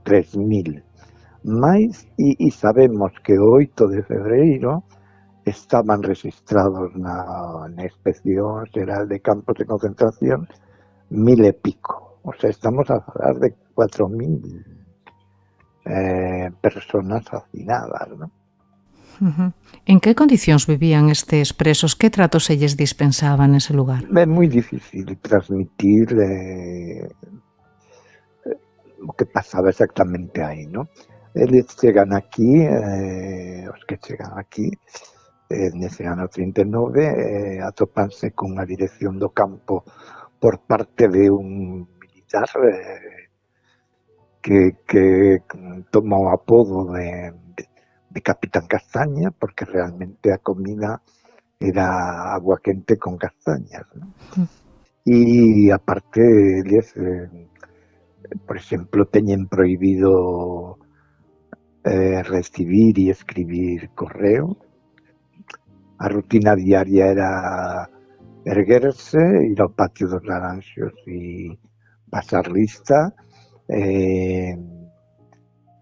3.000 máis, e sabemos que o 8 de febreiro estaban registrados na Inspección Xeral de Campos de Concentración 1.000 e pico. O sea, estamos a falar de 4.000 personas hacinadas, ¿no? En que condicións vivían estes presos? Que tratos se lles dispensaba nese lugar? É moi difícil transmitir o que pasaba exactamente aí, ¿no? Eles chegan aquí, os que chegan aquí, nese ano 39, atopanse cunha dirección do campo por parte de un militar que toma o apodo de Capitán Castaña, porque realmente a comida era agua quente con castañas, ¿no? E aparte, eles, por exemplo, teñen prohibido recibir e escribir correo. A rutina diaria era erguerse, ir ao patio dos Naranxos e pasar lista,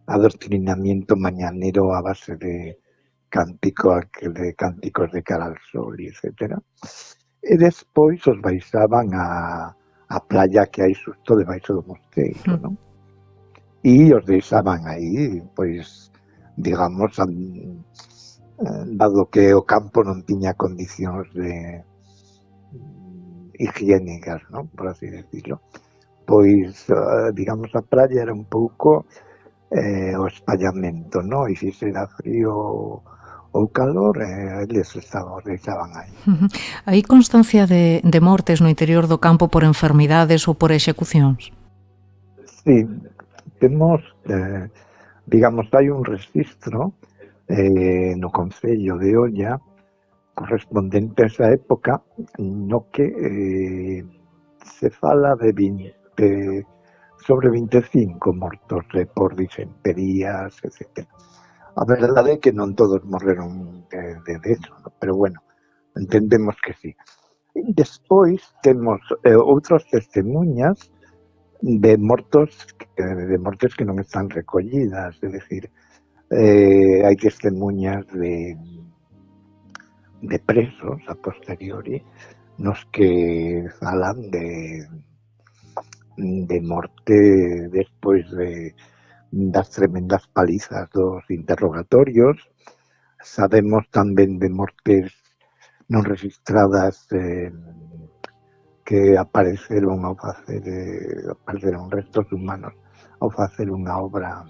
adoctrinamiento mañanero a base de cánticos de cara al sol, etc. E despois os baixaban a playa que hai xusto debaixo do mosteiro, non? E os deixaban aí, pois, digamos, dado que o campo non tiña condicións higiénicas, non? Por así decirlo, pois, digamos, a playa era un pouco o espallamento, non? E se era frío ou calor, eles os deixaban aí. Hai constancia de mortes no interior do campo por enfermidades ou por execucións? Sí, temos, digamos, hai un registro no Concello de Oia correspondente a esa época no que se fala de sobre 25 mortos por disenterías, etc. A verdade é que non todos morreron de eso, ¿no? Pero bueno, entendemos que sí. Despois temos outras testemunhas de mortes que non están recollidas, é dicir, hai testemunhas de presos a posteriori nos que falan de morte despois das tremendas palizas dos interrogatorios. Sabemos tamén de mortes non registradas que apareceron restos humanos ao facer unha obra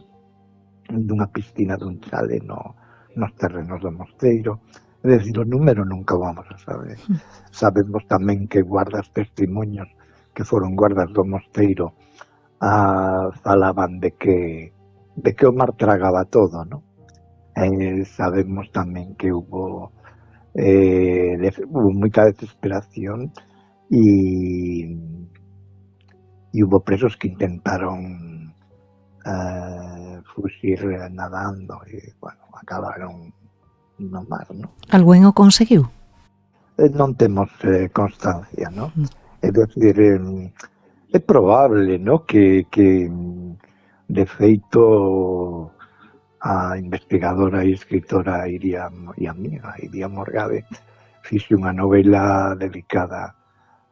dunha piscina dun chale nos terrenos do mosteiro. É dicir, o número nunca o vamos a saber. Sabemos tamén que guardas testimonios que foron guardas do mosteiro falaban de que o mar tragaba todo, ¿no? Sabemos tamén que hubo moita desesperación e hubo presos que intentaron fuxir nadando e, bueno, acabaron no mar, ¿no? Alguén o conseguiu? Non temos constancia, ¿no? É dicir, é probable, ¿no? Que de feito a investigadora e escritora Iria Morgade fixe unha novela dedicada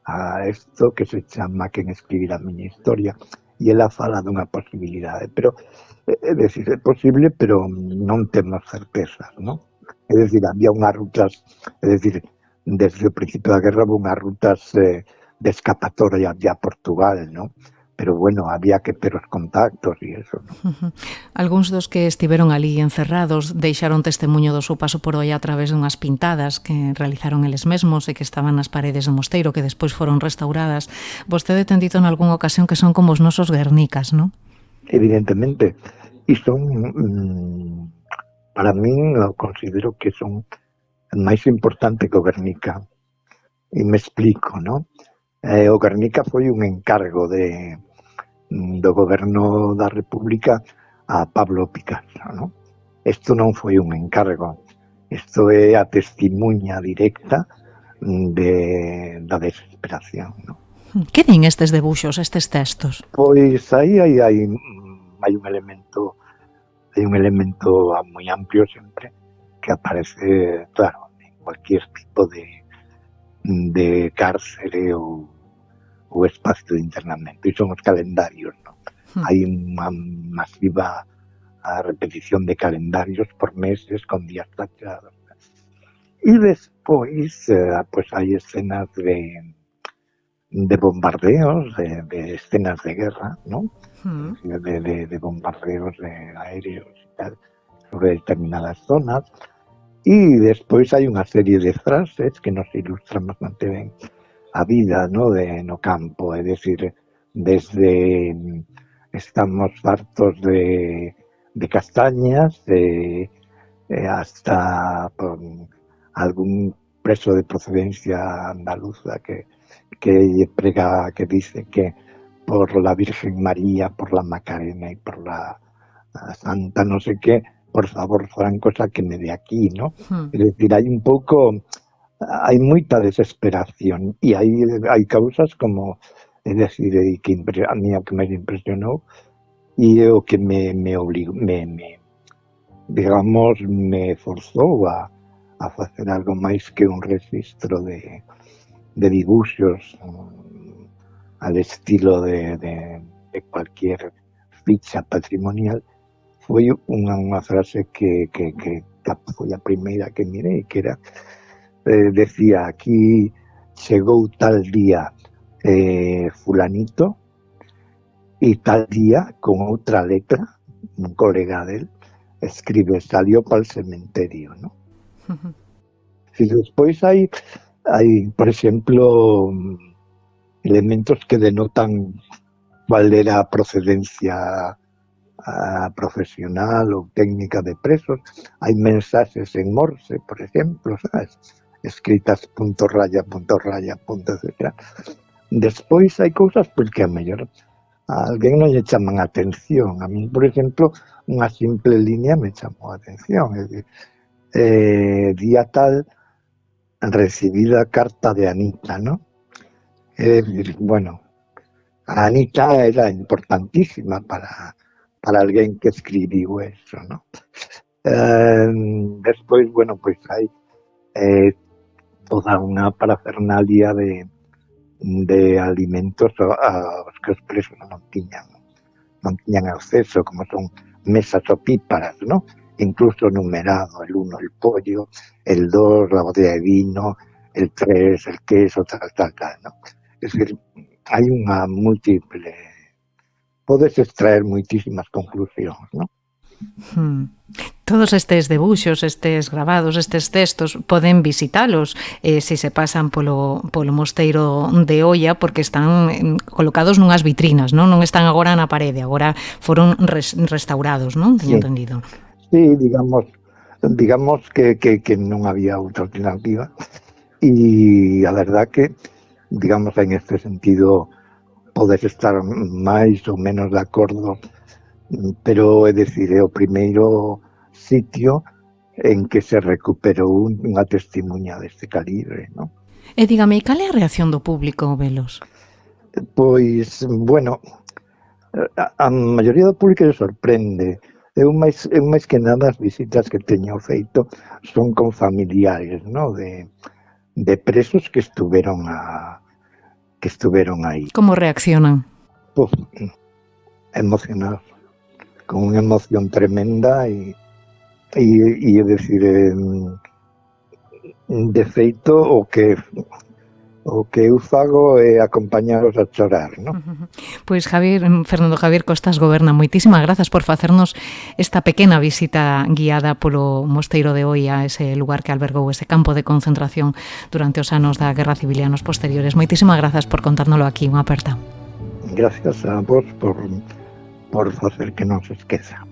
a isto que se chama Quen escribirá a miña historia, e ela fala dunha posibilidade, pero é dicir, é posible, pero non temos certezas, non? É dicir, había unhas rutas, é dicir, desde o principio da guerra houve unhas rutas de escapatoria a Portugal, non? Pero bueno, había que ter os contactos e eso, non? Algúns dos que estiveron ali encerrados deixaron testemunho do seu paso por Oia a través dunhas pintadas que realizaron eles mesmos e que estaban nas paredes do mosteiro, que despois foron restauradas. Vostede ten dito en algunha ocasión que son como os nosos Guernicas, non? Evidentemente. E son, para min, considero que son máis importante que o Guernica. E me explico, non? O Guernica foi un encargo do goberno da República a Pablo Picasso, non? Isto non foi un encargo, isto é a testimuña directa da desesperación, non? Que din estes debuxos, estes textos? Pois aí hai un elemento moi amplio sempre que aparece, claro, en cualquier tipo de cárcere ou espacio de internamento, e son os calendarios, non? Hai unha masiva repetición de calendarios por meses con días tachados. E despois, pois hai escenas de bombardeos, de escenas de guerra, non? De bombardeos aéreos e tal, sobre determinadas zonas. E despois hai unha serie de frases que nos ilustran bastante ben a vida, no campo, é dicir, desde estamos fartos de castañas hasta algún preso de procedencia andaluza que prega, que dice que por la Virgen María, por la Macarena y por la Santa no sé qué, por favor, Franco, sáqueme de aquí, ¿no? Es decir, hai moita desesperación e hai causas como, é dicir, que a mí o que me impresionou e o que me obligou, digamos, me forzou a facer algo máis que un registro de dibuxos al estilo de cualquier ficha patrimonial. Foi unha frase que foi a primeira que mirei, que era, decía, aquí chegou tal día fulanito e tal día con outra letra, un colega del escribe, salió para el cementerio, ¿no? E despois hai, por exemplo, elementos que denotan cual era a procedencia profesional ou técnica de presos. Hai mensaxes en Morse, por exemplo, sabes? Escritas punto raya, etc. Despois hai cousas que a mellor a alguén non lle chaman a atención. A mí, por exemplo, unha simple línea me chamou a atención. É dicir, día tal, recibida carta de Anita, ¿no? É dicir, bueno, a Anita era importantísima para alguén que escribiu eso, ¿no? Despois, bueno, pois hai toda unha parafernalia de alimentos aos que os presos non tiñan acceso, como son mesas opíparas, ¿no? Incluso numerado, el 1 el pollo, el 2 la botella de vino, el 3 el queso, tal, ¿no? Es decir, hai unha múltiple, podes extraer moitísimas conclusións, ¿no? Todos estes debuxos, estes gravados, estes textos poden visitalos se se pasan polo mosteiro de Oia, porque están colocados nunhas vitrinas, non están agora na parede, agora foron restaurados, non? Teño entendido. Sí, digamos que non había outra alternativa e a verdad que, digamos, en este sentido podes estar máis ou menos de acordo, pero é dicir, é o primeiro sitio en que se recuperou unha testemunha deste calibre, non? E dígame, cal é a reacción do público, Velos? Pois, bueno, a maioría do público se sorprende. Eu máis que nada as visitas que teño feito son con familiares, non? De presos que estuveron aí. Como reaccionan? Emocionados, con unha emoción tremenda e é dicir, de feito o que eu fago é acompañaros a chorar, non? Pois Fernando Javier Costas Goberna, moitísimas grazas por facernos esta pequena visita guiada polo mosteiro de Oia, ese lugar que albergou ese campo de concentración durante os anos da Guerra Civil e anos posteriores. Moitísimas grazas por contárnolo aquí, unha aperta. Gracias a vos por facer que non se esqueza.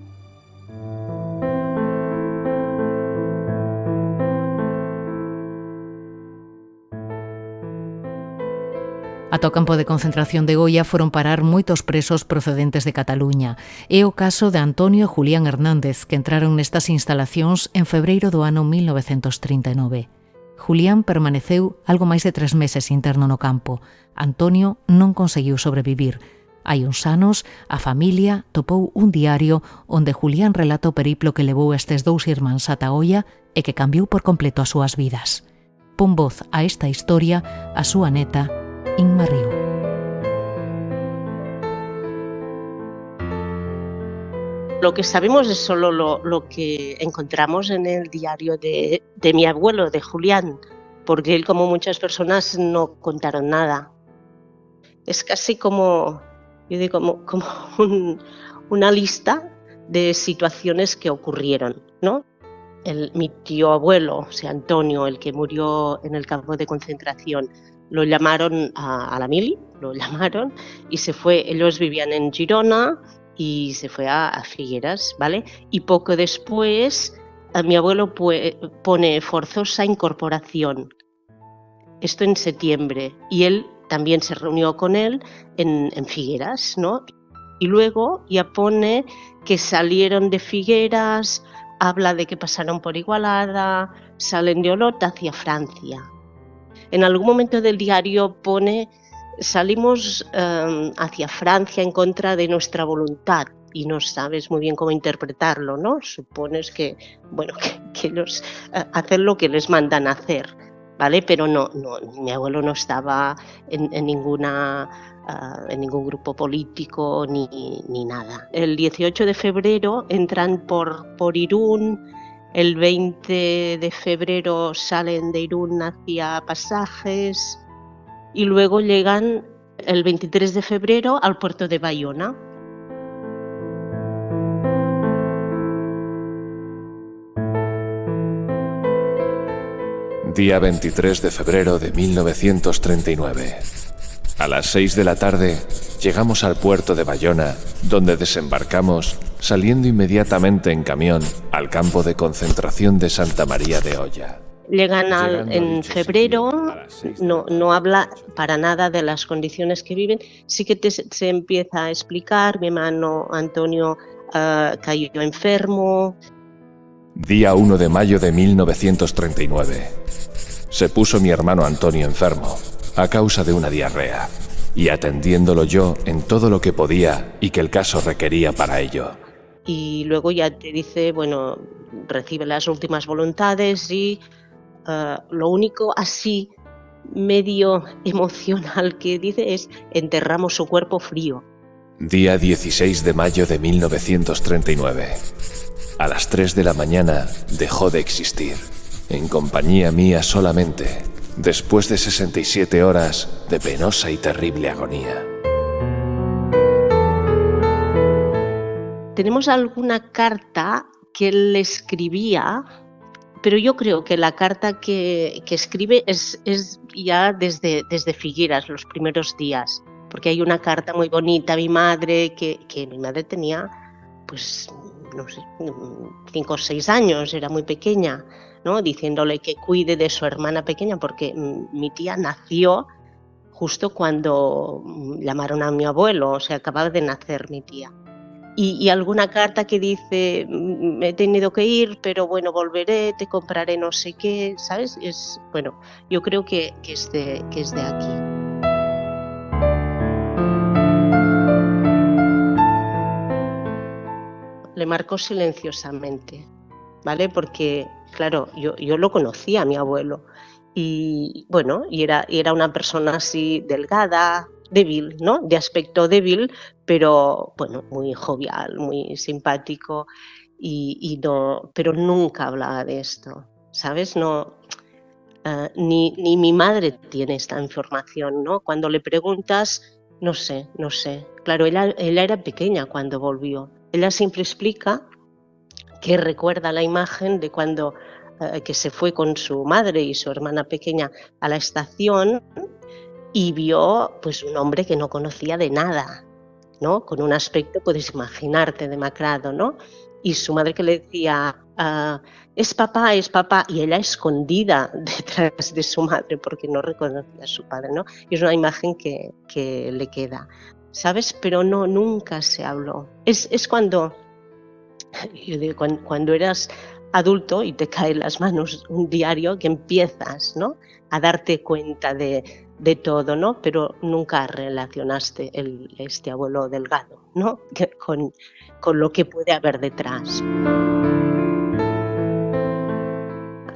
Ata o campo de concentración de Oia foron parar moitos presos procedentes de Cataluña. É o caso de Antonio e Julián Hernández, que entraron nestas instalacións en febreiro do ano 1939. Julián permaneceu algo máis de 3 meses interno no campo. Antonio non conseguiu sobrevivir. Hai uns anos, a familia topou un diario onde Julián relata o periplo que levou estes dous irmáns ata Oia e que cambiou por completo as súas vidas. Pon voz a esta historia a súa neta, Inma Río. Lo que sabemos es solo lo que encontramos en el diario de mi abuelo, de Julián, porque él, como muchas personas, no contaron nada. Es casi como, yo digo, como una lista de situaciones que ocurrieron, ¿no? Mi tío abuelo, o sea, Antonio, el que murió en el campo de concentración, lo llamaron a la mili, lo llamaron y se fue. Ellos vivían en Girona y se fue a Figueras, ¿vale? Y poco después mi abuelo pone forzosa incorporación, esto en septiembre, y él también se reunió con él en Figueras, ¿no? Y luego ya pone que salieron de Figueras, habla de que pasaron por Igualada, salen de Olot hacia Francia. En algún momento del diario pone, salimos hacia Francia en contra de nuestra voluntad, y no sabes muy bien cómo interpretarlo, ¿no? Supones que, bueno, que ellos hacen lo que les mandan hacer, ¿vale? Pero no, mi abuelo no estaba en ningún grupo político ni nada. El 18 de febrero entran por Irún, el 20 de febrero salen de Irún hacia Pasajes y luego llegan el 23 de febrero al puerto de Bayona. Día 23 de febrero de 1939. A las 6 de la tarde llegamos al puerto de Bayona, donde desembarcamos, saliendo inmediatamente en camión al campo de concentración de Santa María de Olla. Llegan en febrero, no habla para nada de las condiciones que viven, sí que se empieza a explicar, mi hermano Antonio cayó enfermo. Día 1 de mayo de 1939. Se puso mi hermano Antonio enfermo a causa de una diarrea y atendiéndolo yo en todo lo que podía y que el caso requería para ello. Y luego ya te dice, bueno, recibe las últimas voluntades y lo único así medio emocional que dice es enterramos su cuerpo frío. Día 16 de mayo de 1939. A las 3 de la mañana dejó de existir, en compañía mía solamente, después de 67 horas de penosa y terrible agonía. Tenemos alguna carta que él escribía, pero yo creo que la carta que escribe es ya desde Figueras, los primeros días, porque hay una carta muy bonita a mi madre, que mi madre tenía, pues, no sé, 5 o 6 años, era muy pequeña, ¿no? Diciéndole que cuide de su hermana pequeña, porque mi tía nació justo cuando llamaron a mi abuelo, o sea, acababa de nacer mi tía. Y alguna carta que dice, me he tenido que ir, pero bueno, volveré, te compraré no sé qué, ¿sabes? Bueno, yo creo que es de aquí. Le marcó silenciosamente, ¿vale? Porque, claro, yo lo conocía a mi abuelo y, bueno, y era una persona así delgada, débil, ¿no? De aspecto débil, pero, bueno, muy jovial, muy simpático y no, pero nunca hablaba de esto, ¿sabes? No, ni mi madre tiene esta información, ¿no? Cuando le preguntas, no sé. Claro, ella era pequeña cuando volvió. Ella siempre explica que recuerda la imagen de cuando que se fue con su madre y su hermana pequeña a la estación y vio pues un hombre que no conocía de nada, ¿no? Con un aspecto, puedes imaginarte, demacrado, ¿no? Y su madre que le decía, es papá, y ella escondida detrás de su madre porque no reconocía a su padre, ¿no? Y es una imagen que le queda, ¿sabes? Pero no, nunca se habló. Es cuando, yo digo, cuando eras adulto y te cae en las manos un diario que empiezas, ¿no? A darte cuenta de todo, ¿no? Pero nunca relacionaste este abuelo delgado, ¿no? Con lo que puede haber detrás.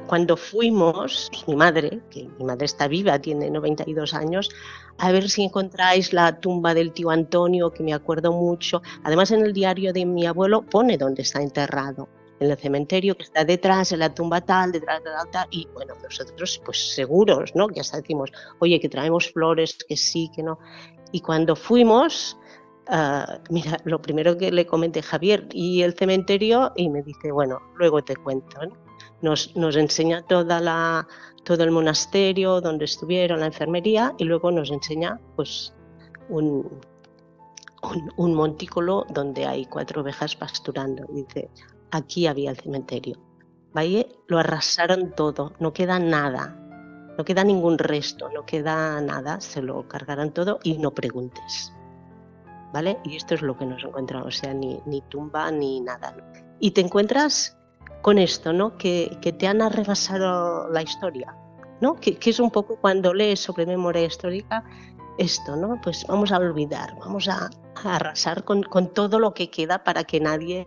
Cuando fuimos, mi madre, que mi madre está viva, tiene 92 años, a ver si encontráis la tumba del tío Antonio, que me acuerdo mucho. Además, en el diario de mi abuelo pone dónde está enterrado. En el cementerio que está detrás, en la tumba tal, detrás de la tal, y bueno, nosotros pues seguros, ¿no? Que hasta decimos, oye, que traemos flores, que sí, que no. Y cuando fuimos, mira, lo primero que le comenté, Javier, ¿y el cementerio? Y me dice, bueno, luego te cuento, ¿no? Nos enseña todo el monasterio, donde estuvieron, la enfermería, y luego nos enseña pues un montículo donde hay 4 ovejas pasturando. Dice, aquí había el cementerio. ¿Vale? Lo arrasaron todo, no queda nada. no queda ningún resto, no queda nada, se lo cargarán todo y no preguntes, ¿vale? Y esto es lo que nos encontramos, o sea, ni tumba ni nada, ¿no? Y te encuentras con esto, ¿no? Que te han arrebasado la historia, ¿no? Que es un poco cuando lees sobre memoria histórica esto, ¿no? Pues vamos a olvidar, vamos a arrasar con todo lo que queda para que nadie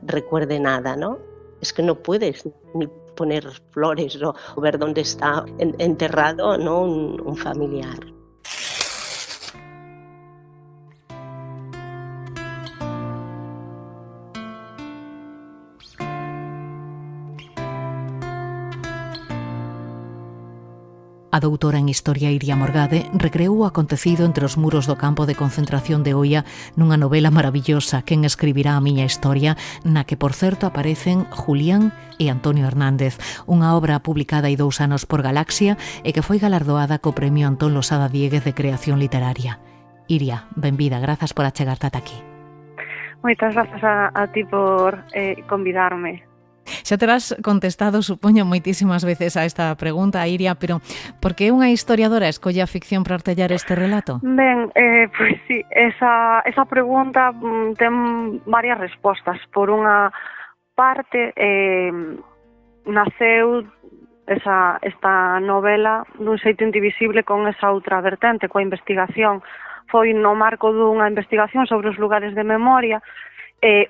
recuerde nada, ¿no? Es que no puedes ni poner flores o ver dónde está enterrado, ¿no? un familiar. A doutora en Historia Iria Morgade recreou o acontecido entre os muros do campo de concentración de Oia nunha novela maravillosa, Quen escribirá a miña historia, na que, por certo, aparecen Julián e Antonio Hernández, unha obra publicada hai 2 anos por Galaxia e que foi galardoada co Premio Antón Losada Diéguez de Creación Literaria. Iria, benvida, grazas por achegarte ata aquí. Moitas grazas a ti por convidarme. Xa terás contestado, supoño, moitísimas veces a esta pregunta, Iria, pero por que unha historiadora escolle a ficción para artellar este relato? Ben, pois sí, esa pregunta ten varias respostas. Por unha parte, naceu esta novela dun xeito indivisible con esa outra vertente, coa investigación. Foi no marco dunha investigación sobre os lugares de memoria,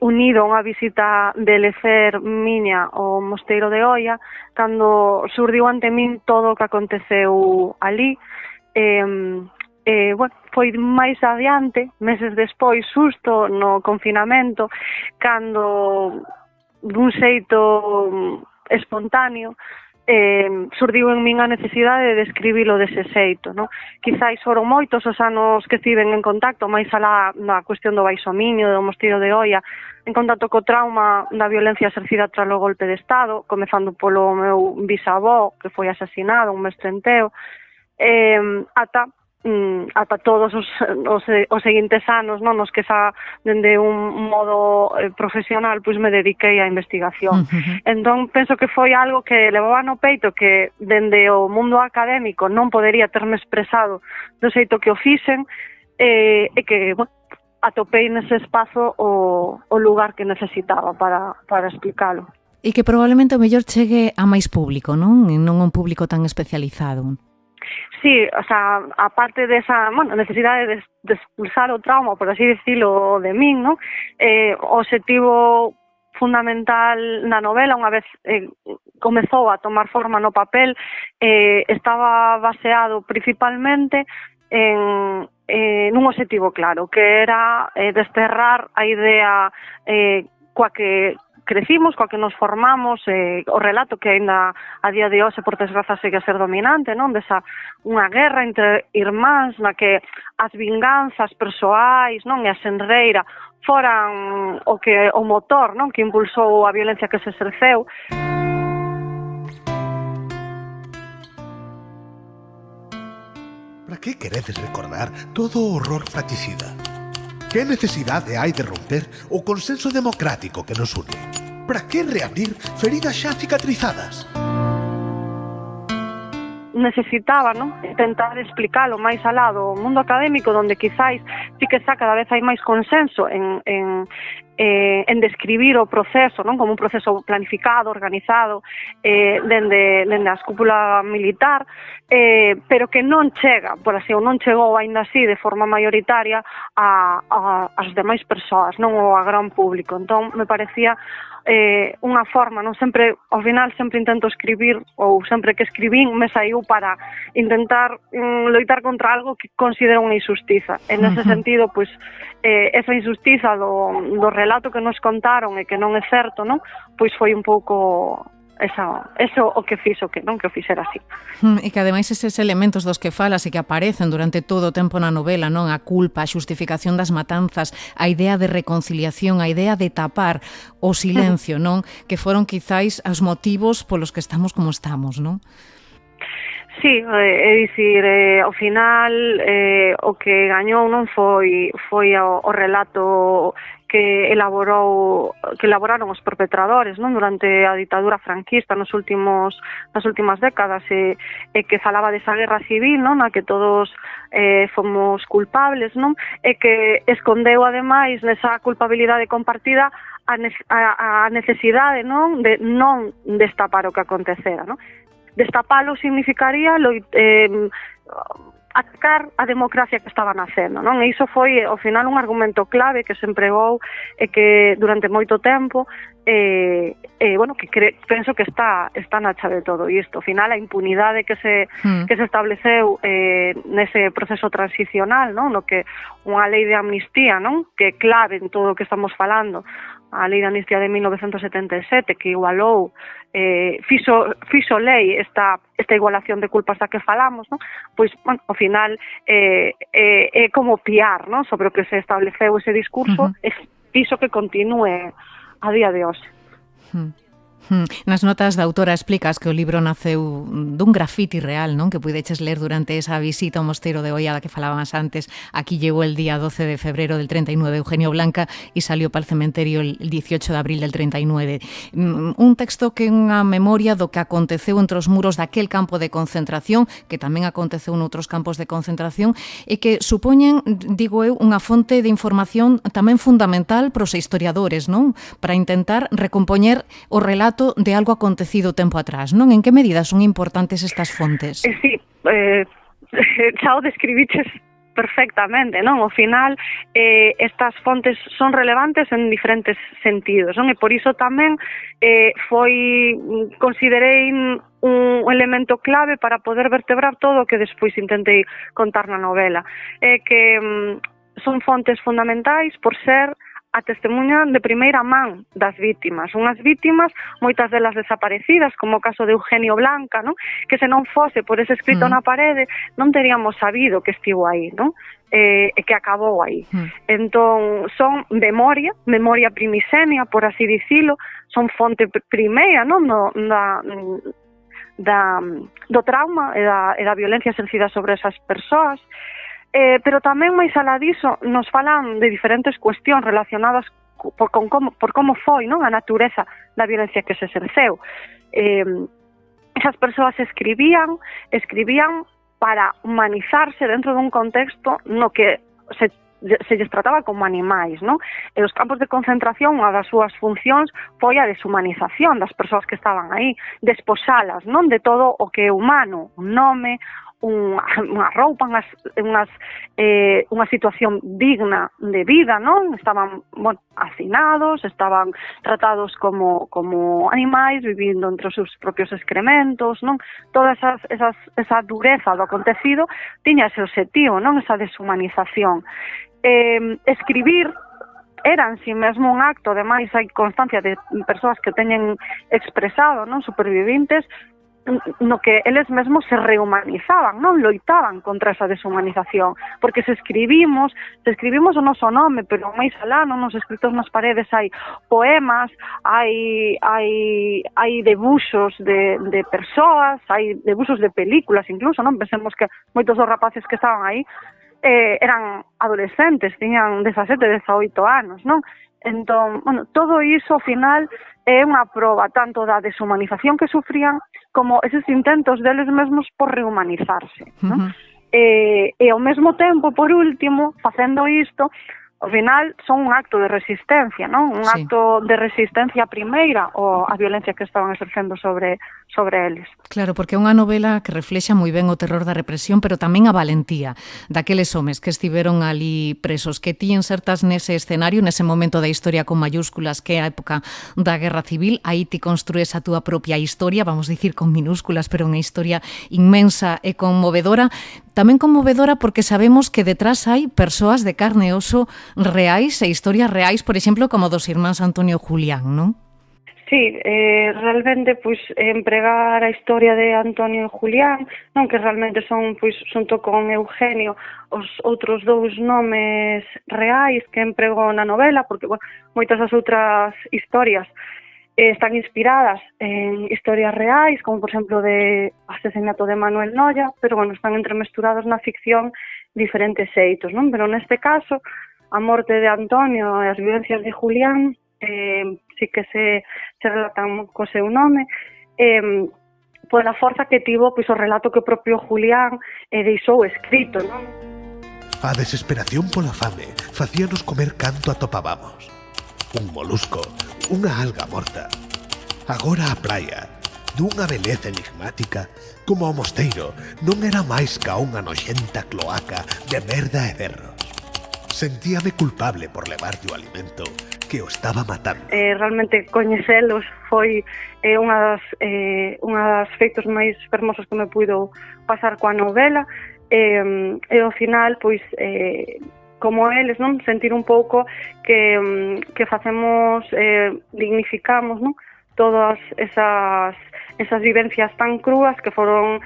unido a unha visita de lecer miña ao Mosteiro de Oia, cando surdiu ante min todo o que aconteceu ali. Bueno, foi máis adiante, meses despois, xusto no confinamento, cando dun xeito espontáneo surdiu en min a necesidade de escribilo dese xeito, no? Quizáis foron moitos os anos que estiven en contacto, máis alá na cuestión do Baixomiño, do Mosteiro de Oia, en contacto co trauma da violencia exercida tras o golpe de Estado, comezando polo meu bisavó, que foi asesinado, un mestre enteo, ata todos os seguintes anos, non, nos que xa dende un modo profesional pois me dediquei á investigación. Entón penso que foi algo que levaba no peito, que dende o mundo académico non podería terme expresado do xeito que o fixen, e que, bueno, atopei nese espazo o lugar que necesitaba para explicalo. E que probablemente o mellor chegue a máis público, non? E non un público tan especializado. Sí, o sea, aparte desa, bueno, necesidade de expulsar o trauma, por así decirlo, de min, ¿no? O obxectivo fundamental na novela, unha vez comezou a tomar forma no papel, estaba baseado principalmente nun obxectivo claro, que era desterrar a idea coa que crecimos, coa que nos formamos, o relato que aínda a día de hoxe, por desgraza, segue a ser dominante, non? Desa unha guerra entre irmáns na que as vinganzas persoais, non? E a xenreira foran o motor, non? Que impulsou a violencia que se exerceu. Para que queredes recordar todo o horror fratricida? Que necesidade hai de romper o consenso democrático que nos une? Para que reabrir feridas xa cicatrizadas? Necesitaba, non? Tentar explicalo máis alá do mundo académico, donde quizáis sí que xa cada vez hai máis consenso en describir o proceso, non? Como un proceso planificado, organizado, dende a cúpula militar, pero que non chega, por así, ou non chegou aínda así de forma mayoritaria ás demais persoas, non? Ou a gran público. Entón, me parecía unha forma, non? Sempre, ao final, sempre intento escribir, ou sempre que escribín, me saiu para intentar loitar contra algo que considero unha injustiza. En ese sentido, pois, esa injustiza do relato que nos contaron e que non é certo, non? Pois foi un pouco eso o que fixo que non que o fixera así. E que ademais eses elementos dos que falas e que aparecen durante todo o tempo na novela, non? A culpa, a xustificación das matanzas, a idea de reconciliación, a idea de tapar o silencio, non? Que foron quizáis os motivos polos que estamos como estamos, non? Sí, é dicir, ao final o que gañou non foi o relato que elaboraron os perpetradores, non, durante a ditadura franquista nas últimas décadas, e que falaba desa guerra civil, non, na que todos fomos culpables, non, e que escondeu ademais nesa culpabilidade compartida a necesidade, non, de non destapar o que acontecera, non. Destapalo significaría atacar a democracia que estaba nacendo, non? E iso foi, ao final, un argumento clave que se empregou e que durante moito tempo bueno, que penso que está na chave de todo isto. Ao final, a impunidade que se estableceu nese proceso transicional, non? No que unha lei de amnistía, non? Que é clave en todo o que estamos falando, a lei de amnistía de 1977, que igualou, fixo lei esta igualación de culpas da que falamos, non? Pois, bueno, ao final é como piar, non? Sobre o que se estableceu ese discurso, e fixo que continúe a día de hoxe. Nas notas da autora explicas que o libro naceu dun grafiti real, non? Que puideches ler durante esa visita ao Mosteiro de Oia da que falábamos antes. Aquí llegó el día 12 de febrero del 39 Eugenio Blanca y salió para el cementerio el 18 de abril del 39. Un texto que é unha memoria do que aconteceu entre os muros daquel campo de concentración, que tamén aconteceu noutros campos de concentración, e que supoñen, digo eu, unha fonte de información tamén fundamental para os historiadores, non? Para intentar recompoñer o relato de algo acontecido tempo atrás, non? En que medida son importantes estas fontes? Sí, xa o describiches perfectamente, non? Ao final, estas fontes son relevantes en diferentes sentidos, non? E por iso tamén considerei un elemento clave para poder vertebrar todo o que despois intentei contar na novela. Que son fontes fundamentais por ser a testemunha de primeira man das vítimas. Unhas vítimas, moitas delas desaparecidas, como o caso de Eugenio Blanca, non? Que se non fose por ese escrito na parede, non teríamos sabido que estivo aí, non? E que acabou aí. Entón, son memoria primixenia, por así dicilo, son fonte primeira, non? Do trauma e da violencia exercida sobre esas persoas. Pero tamén máis alá diso nos falan de diferentes cuestións relacionadas por como foi, non, a natureza da violencia que se exerceu. Esas persoas escribían para humanizarse dentro dun contexto no que se lles trataba como animais, non? E os campos de concentración, unha das súas funcións foi a deshumanización das persoas que estaban aí, desposalas, non, de todo o que é humano, un nome, unha roupa, unha situación digna de vida, non? Estaban, bueno, hacinados, estaban tratados como animais, vivindo entre os seus propios excrementos, non? Toda esa dureza do acontecido tiña ese obxectivo, non? Esa deshumanización. Escribir era en si mesmo un acto, ademais hai constancia de persoas que teñen expresado, non, supervivintes, no que eles mesmos se rehumanizaban, non, loitaban contra esa deshumanización, porque se escribimos o noso nome, pero máis alá, non, nos escritos nas paredes hai poemas, hai debuxos de persoas, hai debuxos de películas incluso, non? Pensemos que moitos dos rapaces que estaban aí eran adolescentes, tiñan 17, 18 anos, non? Entón, bueno, todo iso ao final é unha proba tanto da deshumanización que sufrían como eses intentos deles mesmos por rehumanizarse, non? E ao mesmo tempo, por último, facendo isto, ao final son un acto de resistencia, non? Un acto de resistencia primeira a violencia que estaban exercendo sobre eles. Claro, porque é unha novela que reflexa moi ben o terror da represión, pero tamén a valentía daqueles homes que estiveron ali presos, que ti insertas nese escenario, nese momento da historia con mayúsculas, que é a época da Guerra Civil. Aí ti construes a túa propia historia, vamos dicir con minúsculas, pero unha historia inmensa e conmovedora. Tamén conmovedora porque sabemos que detrás hai persoas de carne e oso reais e historias reais, por exemplo, como dos irmáns Antonio e Julián, non? Sí, realmente, pois, empregar a historia de Antonio e Julián, non, que realmente son, pois, xunto con Eugenio, os outros dous nomes reais que empregou na novela, porque, bueno, moitas das outras historias Están inspiradas en historias reais, como por exemplo de asesinato de Manuel Noya, pero bueno, están entremesturados na ficción diferentes xeitos, non? Pero neste caso, a morte de Antonio e as vivencias de Julián sí que se relatan co seu nome, pola forza que tivo pois, o relato que o propio Julián deixou escrito, non? A desesperación pola fame facíanos comer canto atopábamos. Un molusco, unha alga morta. Agora a praia, dunha beleza enigmática, como o mosteiro, non era máis ca unha noxenta cloaca de merda e berros. Sentíame culpable por levarlle o alimento que o estaba matando. Realmente coñecelos foi unha das feitos máis fermosos que me puido pasar coa novela, e ao final, pois, como eles, non, sentir un pouco que facemos, dignificamos, non, todas esas vivencias tan crúas que foron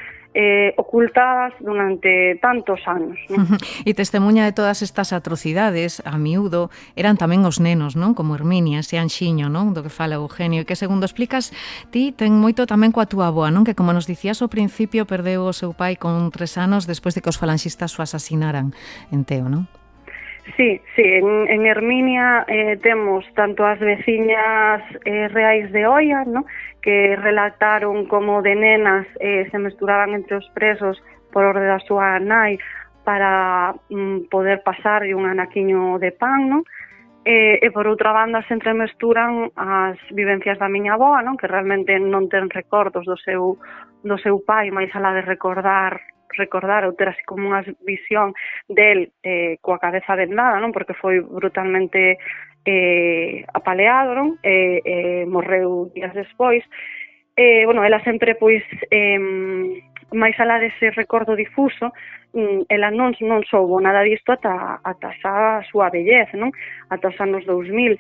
ocultadas durante tantos anos, non? E testemunha de todas estas atrocidades, a miúdo, eran tamén os nenos, non? Como Herminia, ese anxiño, non? Do que fala Eugenio, e que, segundo explicas, ti ten moito tamén coa túa avoa, non? Que, como nos dicías ao principio, perdeu o seu pai con 3 anos despois de que os falanxistas o asasinaran en Teo, non? Sí, en Herminia temos tanto as veciñas reais de Oia, ¿no?, que relataron como de nenas se mesturaban entre os presos por orde da súa nai para poder pasar un anaquiño de pan, ¿no? E por outra banda se entremesturan as vivencias da miña avoa, ¿no?, que realmente non ten recordos do seu pai, máis alá de recordar ou ter así como unha visión del coa cabeza vendada, non? Porque foi brutalmente apaleado, non? Morreu días despois. Bueno, ela sempre, pois, máis alá dese recordo difuso, ela non soubo nada disto ata xa a súa vellez, non? Ata os anos 2000.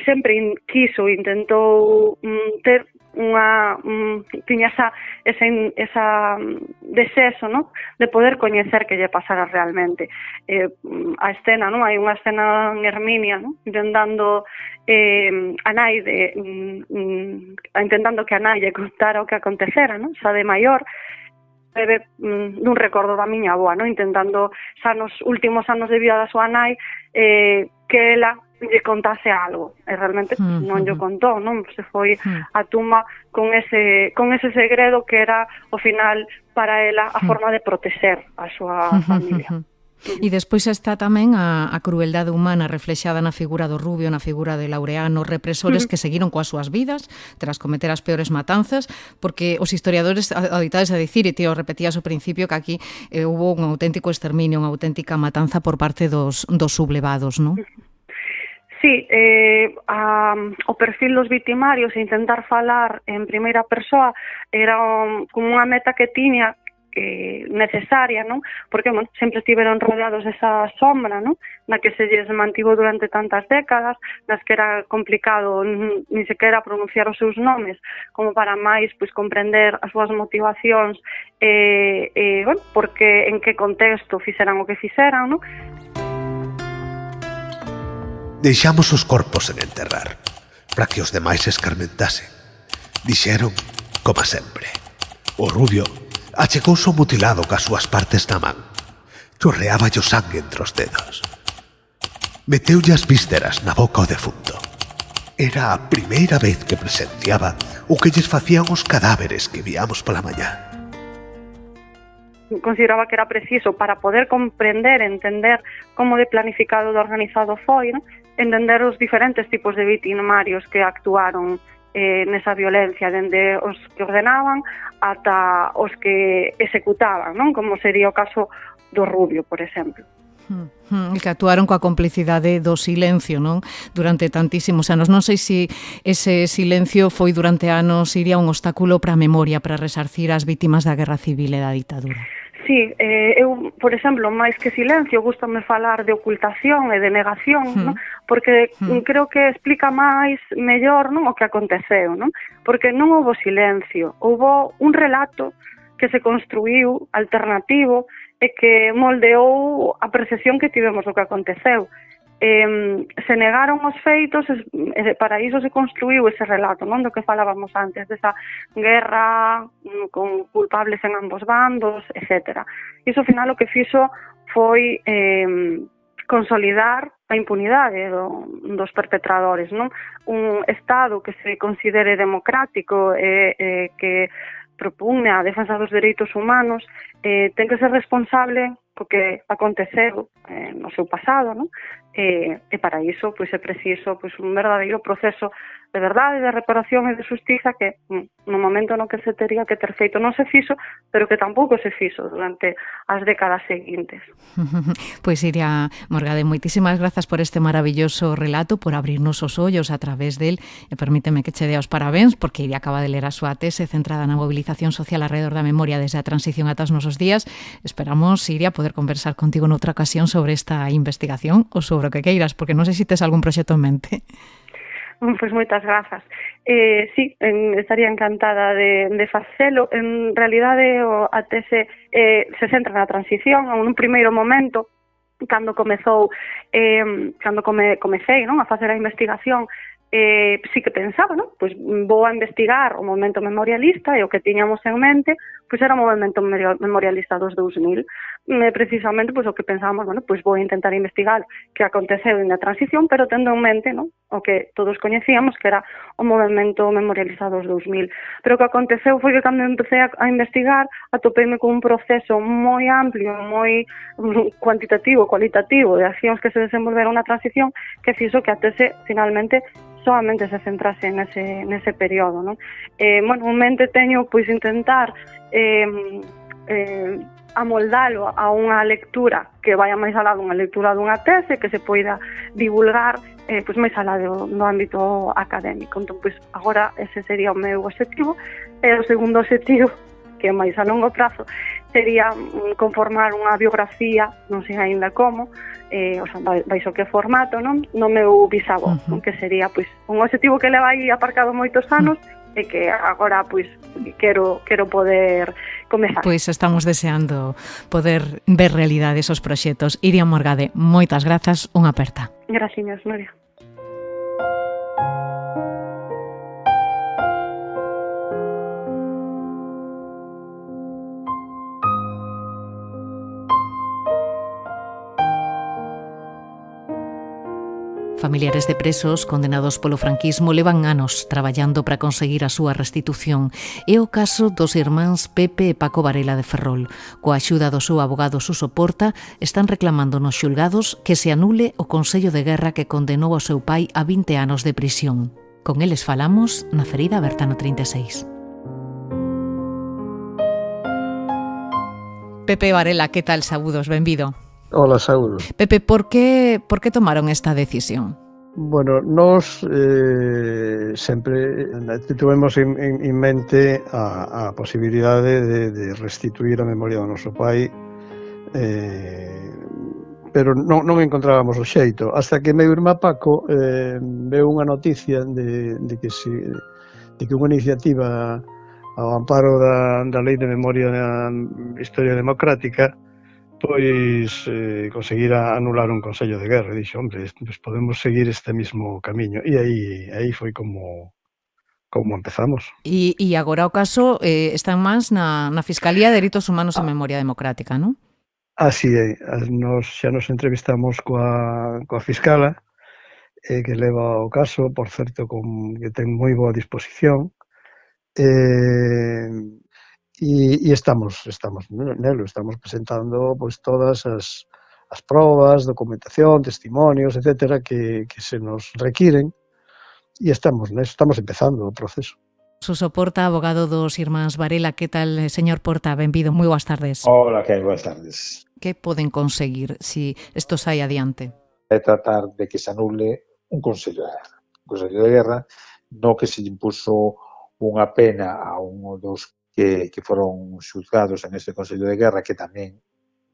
Sempre quiso, intentou ter tiña esa desexo, ¿no?, de poder coñecer que lle pasara realmente. A escena, ¿no?, hai unha escena en Herminia, ¿no?, intentando a nai intentando que a nai lle contara o que acontecera, ¿no?, xa de maior, bebe dun recordo da miña avoa, ¿no?, intentando xa nos últimos anos de vida da súa nai que ela lle contase algo, e realmente non lle contou, non? Se foi a tumba con ese segredo que era, ao final, para ela a forma de proteger a súa familia. E despois está tamén a crueldade humana reflexada na figura do Rubio, na figura de Laureano, represores que seguiron coas súas vidas tras cometer as peores matanzas, porque os historiadores adoitades a dicir, e ti o repetías ao principio, que aquí hubo un auténtico exterminio, unha auténtica matanza por parte dos sublevados, non? Sí, o perfil dos victimarios e intentar falar en primeira persoa era como unha meta que tiña necesaria, non? Porque, bueno, sempre estiveron rodeados desa sombra, non?, na que se lles mantivo durante tantas décadas, nas que era complicado ni sequera pronunciar os seus nomes, como para máis, pois, comprender as súas motivacións, bueno, porque en que contexto fixeran o que fixeran, non? Deixamos os corpos en enterrar, para que os demais escarmentasen. Dixeron, como sempre. O Rubio achegouse o mutilado cas súas partes na man. Chorreaba o sangue entre os dedos. Meteulle as vísceras na boca ao defunto. Era a primeira vez que presenciaba o que lles facían os cadáveres que víamos pola mañá. Consideraba que era preciso para poder comprender, entender como de planificado e organizado foi, ¿no?, entender os diferentes tipos de victimarios que actuaron nesa violencia, dende os que ordenaban ata os que executaban, non? Como sería o caso do Rubio, por exemplo. E que actuaron coa complicidade do silencio, non? Durante tantísimos anos. Non sei se ese silencio foi durante anos, iría un obstáculo para a memoria, para resarcir as vítimas da Guerra Civil e da ditadura. Sí, eu, por exemplo, máis que silencio, gústame falar de ocultación e de negación, non? Porque creo que explica máis mellor, non, o que aconteceu, non? Porque non houbo silencio, houbo un relato que se construiu alternativo e que moldeou a percepción que tivemos do que aconteceu. se negaron os feitos, para iso se construiu ese relato, non, do que falábamos antes, desa guerra con culpables en ambos bandos, etc. Iso ao final o que fixo foi consolidar a impunidade dos perpetradores, non? Un Estado que se considere democrático e que propugna a defensa dos dereitos humanos ten que ser responsable co que aconteceu no seu pasado, non? E para iso pois é preciso pois un verdadeiro proceso de verdade, de reparación e de justiza que no momento no que se tería que ter feito non se fixo, pero que tampouco se fixo durante as décadas seguintes. Pois Iria Morgade, moitísimas grazas por este maravilloso relato, por abrirnos os ollos a través del, e permíteme que che dea os parabéns, porque Iria acaba de ler a súa tese centrada na movilización social alrededor da memoria desde a transición ata os nosos días. Esperamos, Iria, poder conversar contigo noutra ocasión sobre esta investigación ou sobre o que queiras, porque non sei se tes algún proxecto en mente. Pois moitas grazas. Sí, estaría encantada de facelo. En realidade, a tese se centra na transición. En un primeiro momento, cando comecei, non, a facer a investigación, sí que pensaba, non? Pois vou a investigar o movemento memorialista e o que tiñamos en mente pois era o movemento memorialista dos 2000. Precisamente pois o que pensábamos, bueno, pois vou a intentar investigar que aconteceu na transición, pero tendo en mente, non, o que todos coñecíamos que era o movemento memorialista dos 2000. Pero o que aconteceu foi que cando empecé a investigar atopeime con un proceso moi amplio, moi cuantitativo, cualitativo de accións que se desenvolveron na transición que fixo que a tese finalmente solamente se centrase nese período, non? Bueno, en mente teño pois intentar amoldalo a unha lectura que vaya máis alá dunha lectura dunha tese, que se poida divulgar pois máis alá do ámbito académico. Entón, pois agora ese sería o meu objetivo. E o segundo objetivo, que é máis a longo prazo, sería conformar unha biografía, non sei aínda como, o sea, baixo que formato, non? No meu bisavó, que sería pois un objetivo que leva aí aparcado moitos anos e que agora pois quero poder comezar. Pois estamos deseando poder ver realidade esos proxectos. Iria Morgade, moitas grazas, unha aperta. Graciñas, Nuria. Familiares de presos condenados polo franquismo levan anos traballando para conseguir a súa restitución. É o caso dos irmáns Pepe e Paco Varela de Ferrol. Coa axuda do seu abogado Suso Porta, están reclamando nos xulgados que se anule o Consello de Guerra que condenou ao seu pai a 20 anos de prisión. Con eles falamos na ferida aberta no 36. Pepe Varela, que tal? Saúdos, benvido. Hola, saúdos. Pepe, por que tomaron esta decisión? Bueno, nós sempre tivemos en mente a posibilidade de restituir a memoria do noso pai, pero non encontrábamos o xeito, hasta que meu irmán Paco veu unha noticia de que unha iniciativa ao amparo da Lei de Memoria da Historia Democrática pois conseguira anular un Consello de Guerra. E dixo, hombre, pues podemos seguir este mismo camiño. E aí foi como empezamos. E agora o caso está máis na Fiscalía de Dereitos Humanos e Memoria Democrática, non? Así é. Xa nos entrevistamos coa fiscala que leva o caso, por certo, que ten moi boa disposición. E estamos nelo, estamos presentando pois todas as probas, documentación, testimonios, etcétera, que se nos requiren, e estamos empezando o proceso. Suso Porta, abogado dos irmáns Varela, que tal, señor Porta? Benvido, moi boas tardes. Hola, que boas tardes. Que poden conseguir si isto sai adiante? É tratar de que se anule un Consello de Guerra. Un Consello de Guerra no que se impuso unha pena a un dos que foron xulgados en este Consello de Guerra, que tamén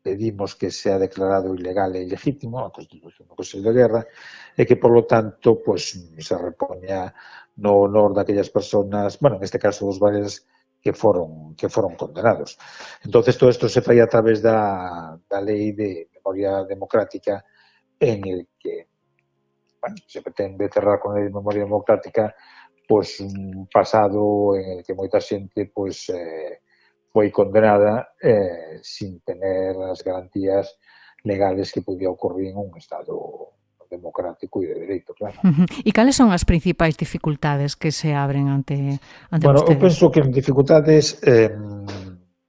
pedimos que sea declarado ilegal e ilegítimo a constitución do Consello de Guerra, e que, por lo tanto, pues, se repoña no honor daquellas personas, bueno, en este caso dos vales que foron condenados. Entonces, todo isto se fai a través da Lei de Memoria Democrática, en el que se pretende cerrar con a lei de memoria democrática pois un pasado en el que moita xente pois foi condenada sin tener as garantías legales que podía ocurrir en un Estado democrático e de dereito, claro. E cales son as principais dificultades que se abren ante Bueno, eu vostedes? penso que en dificultades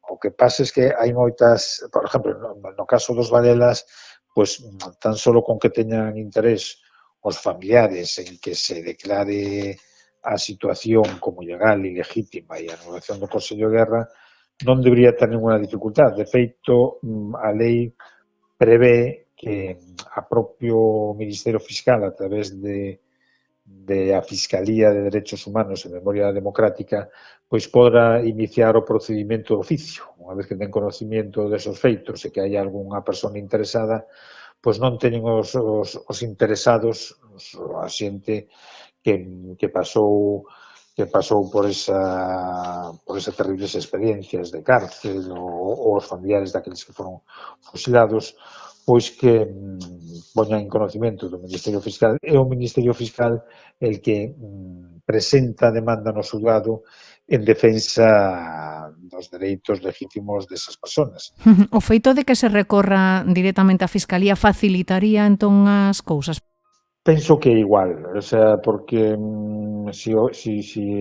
o que pasa é que hai moitas, por exemplo, no caso dos Varelas, pois tan solo con que teñan interés os familiares en que se declare a situación como legal e legítima e a anulación do Consello de Guerra, non debería ter ninguna dificultad. De feito, a lei prevé que a propio Ministerio Fiscal, a través de a Fiscalía de Derechos Humanos e Memoria Democrática, pois podrá iniciar o procedimento de oficio. Unha vez que ten conocimiento desos feitos e que hai algunha persona interesada, pois non teñen os interesados, a xente que pasou por esas terribles experiencias de cárcel ou os familiares daqueles que foron fusilados, pois que poñan en conocimento do Ministerio Fiscal. É o Ministerio Fiscal el que presenta a demanda no xulgado en defensa dos dereitos legítimos desas persoas. O feito de que se recorra directamente á Fiscalía facilitaría entón as cousas? Penso que é igual, o sea, porque si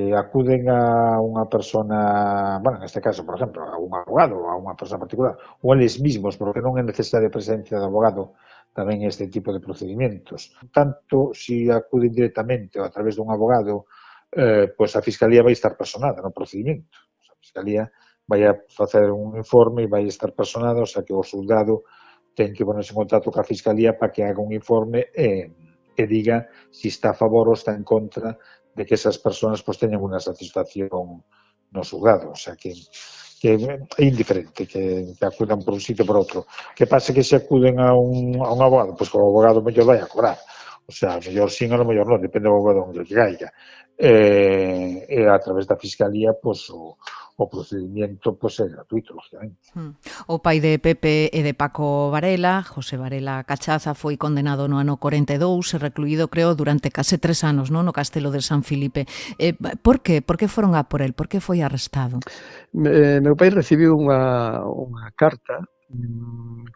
acuden a unha persona, bueno, neste caso, por exemplo, a un abogado ou a unha persona particular, ou eles mismos, porque non é necesaria a presencia de abogado tamén este tipo de procedimentos. Tanto si acuden directamente ou a través dun abogado, pois a Fiscalía vai estar personada no procedimento. A Fiscalía vai a facer un informe e vai estar personada, o sea que o xulgado ten que ponerse en contacto ca Fiscalía para que haga un informe que diga si está a favor ou está en contra de que esas persoas pues, teñan unha satisfacción no xulgado. O sea, que é indiferente que acudan por un sitio por outro. Que pasa que se acuden a un abogado, pois que o abogado mellor vai a cobrar. O sea, mellor sin, a lo mellor non, depende do abogado onde que caiga. E a través da Fiscalía, pois o procedimento é gratuito, lógicamente. O pai de Pepe e de Paco Varela, José Varela Cachaza, foi condenado no ano 42 e recluído, creo, durante case 3 anos, no Castelo de San Filipe. Por qué? Por que foron a por el? Por que foi arrestado? Meu pai recibiu unha carta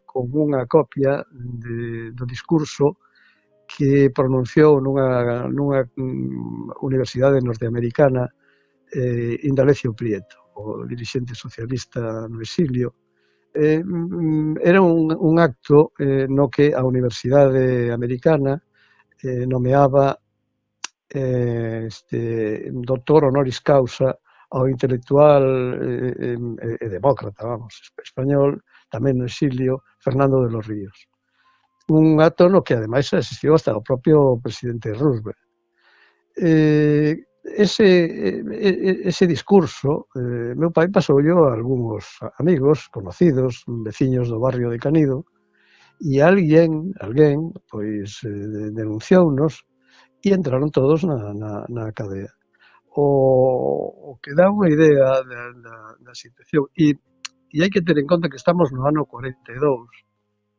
con unha copia do discurso que pronunciou nunha universidade norteamericana Indalecio Prieto, o dirixente socialista no exilio. Era un acto no que a Universidade Americana nomeaba doctor honoris causa ao intelectual e demócrata, español, tamén no exilio, Fernando de los Ríos. Un acto no que ademais asistiu hasta o propio presidente Roosevelt. Ese discurso, meu pai pasoulle a algúns amigos, conocidos, veciños do barrio de Canido, e alguén pois denunciounos e entraron todos na cadea. O que dá unha idea da situación, e hai que ter en conta que estamos no ano 42,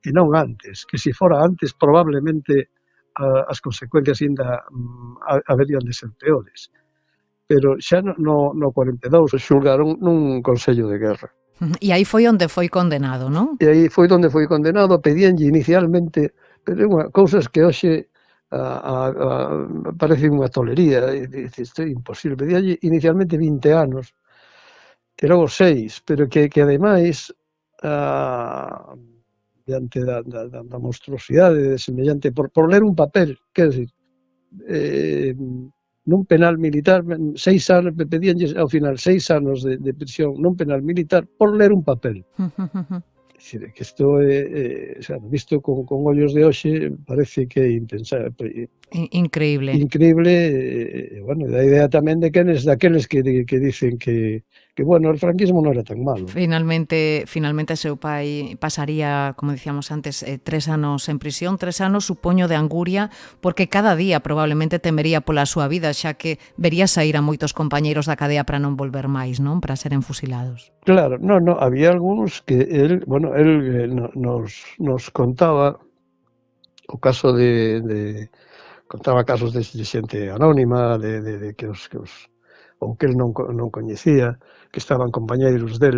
e non antes, que se fora antes probablemente as consecuencias ainda haberían de ser peores. Pero xa no 42 xulgaron nun Consello de Guerra. E aí foi onde foi condenado, non? E aí foi onde foi condenado, pedíanlle inicialmente, pero cousas que hoxe parece unha tolería, isto é imposible, pedíanlle inicialmente 20 anos, e logo 6, pero que ademais diante da monstruosidade de semellante, por ler un papel, quer dizer, nun penal militar, 6 anos, pedíanlle ao final 6 anos de prisión nun penal militar por ler un papel. É dicir, que isto visto con ollos de hoxe parece que é impensable. Increíble. Increíble, bueno, da idea tamén de daqueles que dicen que bueno, o franquismo non era tan malo. Finalmente seu pai pasaría, como dicíamos antes, 3 anos en prisión, 3 anos, supoño, de anguria, porque cada día probablemente temería pola súa vida, xa que vería sair a moitos compañeiros da cadea para non volver máis, non? Para seren fusilados. Claro, no, había algúns que el nos contaba o caso de contaba casos de xente anónima, de que os ou que el non coñecía, que estaban compañeiros del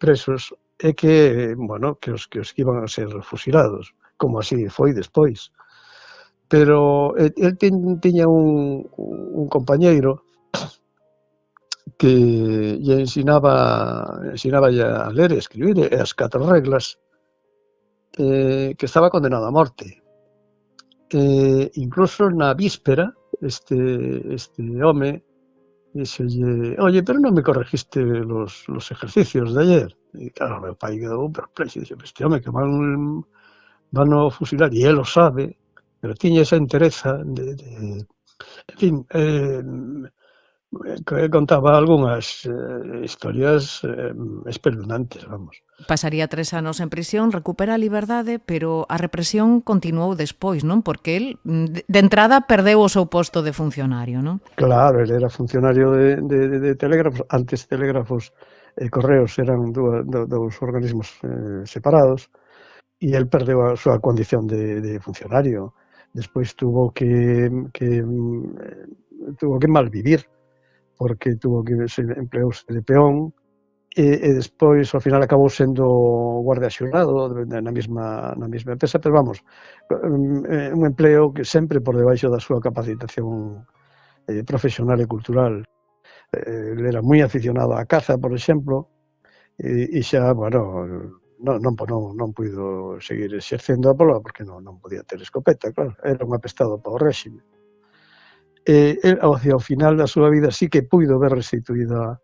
presos, e que, bueno, que os que iban a ser fusilados, como así foi despois. Pero el tiña un compañeiro que lle ensinaba a ler e escribir e as 4 reglas, que estaba condenado a morte. Incluso na víspera, este home dixolle: oye, pero non me corregiste los ejercicios de ayer. E claro, meu pai quedou perplexo, dixe: este home que van a fusilar, e él o sabe, pero tiña esa entereza en fin, que contaba algunhas historias espeluznantes, vamos. Pasaría 3 anos en prisión, recupera a liberdade, pero a represión continuou despois, non? Porque el, de entrada, perdeu o seu posto de funcionario, non? Claro, ele era funcionario de telégrafos. Antes telégrafos e correos eran dous organismos separados, e el perdeu a súa condición de funcionario. Despois tuvo que malvivir, porque se empleouse de peón, e despois, ao final, acabou sendo guardia xurado na mesma empresa, pero vamos, un empleo que sempre por debaixo da súa capacitación profesional e cultural. Ele era moi aficionado á caza, por exemplo, e xa, bueno, non puido seguir exercendo a pola porque non podía ter escopeta, claro, era un apestado para o réxime. El, ao final da súa vida, sí que puido ver restituída,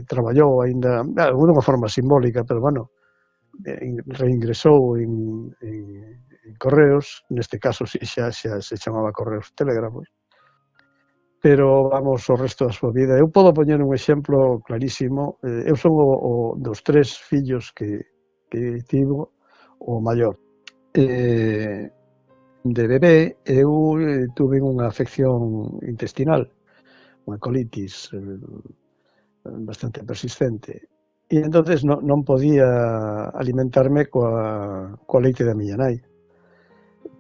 traballou aínda, de unha forma simbólica, pero, bueno, reingresou en Correos, neste caso xa se chamaba Correos Telégrafos, pero, vamos, o resto da súa vida. Eu podo poñer un exemplo clarísimo. Eu son o dos 3 fillos que tivo, o maior. De bebé, eu tuve unha afección intestinal, unha colitis bastante persistente, e entonces non podía alimentarme coa leite da miña nai.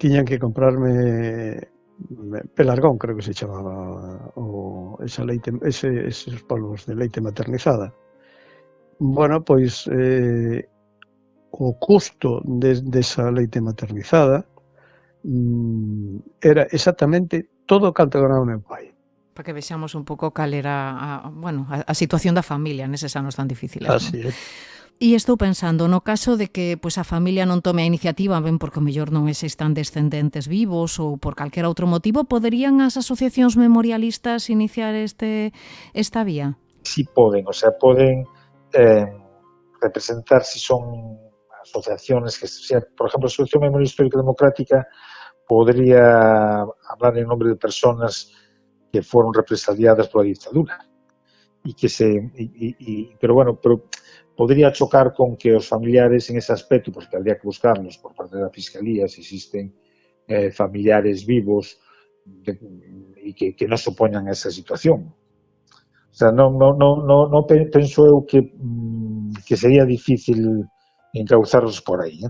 Tiñan que comprarme pelargón, creo que se chamaba, esa leite, eses polvos de leite maternizada. Bueno, pois o custo desa leite maternizada era exactamente todo o canto ganaba meu pai. Para que vexamos un pouco cal era a situación da familia neses anos tan difíciles. Así é. E estou pensando, no caso de que a familia non tome a iniciativa, ben porque o mellor non existan descendentes vivos ou por calquera outro motivo, poderían as asociacións memorialistas iniciar esta vía? Sí poden, o sea, poden representar si son asociaciones que, por ejemplo, a Asociación Memoria Histórica Democrática podría hablar en nombre de personas que fueron represaliadas por la dictadura pero podría chocar con que os familiares en ese aspecto, pues que habría que buscarlos por parte de la Fiscalía si existen familiares vivos y que no se opoñan a esa situación. O sea, non penso eu que sería difícil encauzarlos por aí,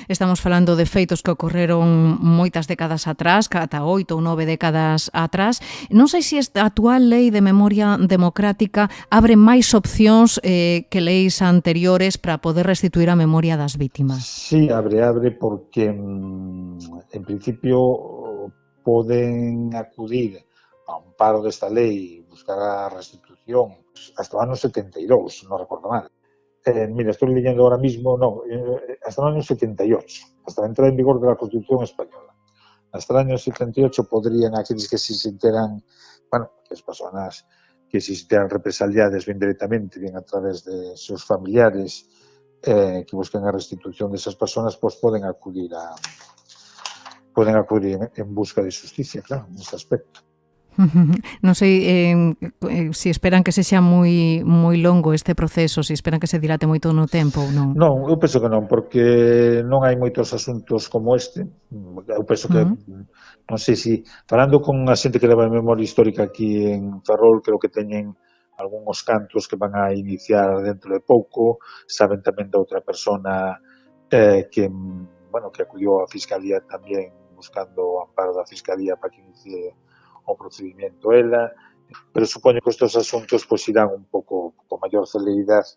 Estamos falando de feitos que ocorreron moitas décadas atrás, ata 8 ou 9 décadas atrás. Non sei se esta actual lei de memoria democrática abre máis opcións que leis anteriores para poder restituir a memoria das vítimas. Sí, abre porque en principio poden acudir a un amparo desta lei e buscar a restitución hasta o ano 72, non recordo mal. Mira, estoy leyendo ahora mismo, hasta el año 78, hasta la entrada en vigor de la Constitución Española. Hasta el año 78 podrían aquellos que se sintieran, que las personas que se sintieran represaliadas bien directamente, bien a través de sus familiares, que busquen la restitución de esas personas, pues pueden acudir en busca de justicia, claro, en ese aspecto. Non sei se esperan que sexa moi longo este proceso, se esperan que se dilate moito no tempo ou non. Non, eu penso que non, porque non hai moitos asuntos como este. Eu penso que, non sei se, falando con a xente que leva a memoria histórica aquí en Ferrol, creo que teñen algúns cantos que van a iniciar dentro de pouco, saben tamén da outra persona que acudiu á Fiscalía tamén buscando o amparo da Fiscalía para que inicie o procedimento ela, pero supoño que estes asuntos pois irán un pouco con maior celeridade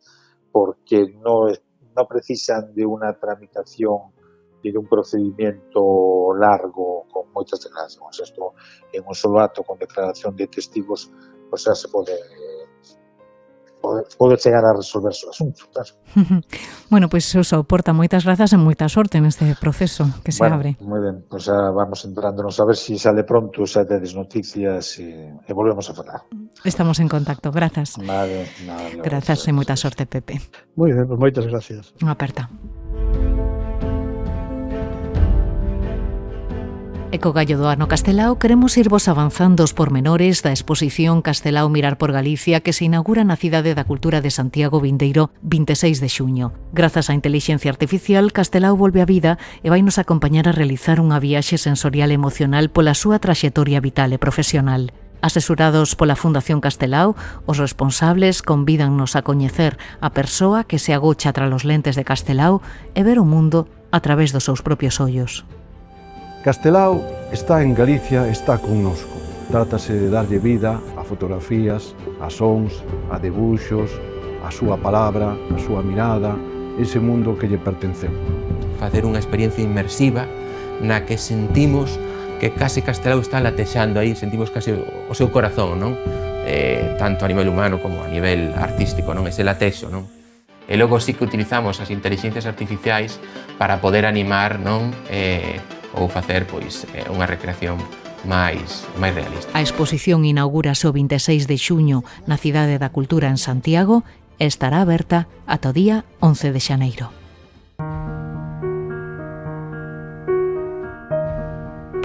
porque non precisan de unha tramitación e de un procedimento largo con moitas declaracións. Isto en un solo acto con declaración de testigos pois xa se pode chegar a resolverse o asunto, claro. Bueno, pois Suso, Porta, moitas grazas e moita sorte neste proceso que se abre. Moi ben, pois xa vamos entrándonos a ver se sale pronto, xa tedes noticias e volvemos a falar. Estamos en contacto, grazas. Vale. Grazas e moita sorte, Pepe. Moi ben, pois moitas gracias. Unha aperta. E co gallo do ano Castelao queremos irvos avanzando os pormenores da exposición Castelao Mirar por Galicia que se inaugura na Cidade da Cultura de Santiago vindeiro 26 de xuño. Grazas á intelixencia artificial, Castelao volve á vida e vai nos acompañar a realizar unha viaxe sensorial e emocional pola súa traxectoria vital e profesional. Asesorados pola Fundación Castelao, os responsables convídannos a coñecer a persoa que se agocha tras os lentes de Castelao e ver o mundo a través dos seus propios ollos. Castelao está en Galicia, está connosco. Trátase de darlle vida a fotografías, a sons, a debuxos, a súa palabra, a súa mirada, ese mundo que lle pertenceu. Facer unha experiencia inmersiva na que sentimos que case Castelao está latexando aí, sentimos case o seu corazón, non? Tanto a nivel humano como a nivel artístico, non? Ese latexo, non? E logo sí que utilizamos as inteligencias artificiais para poder animar, non? Ou facer pois unha recreación máis realista. A exposición inaugúrase o 26 de xuño na Cidade da Cultura en Santiago e estará aberta ata o día 11 de xaneiro.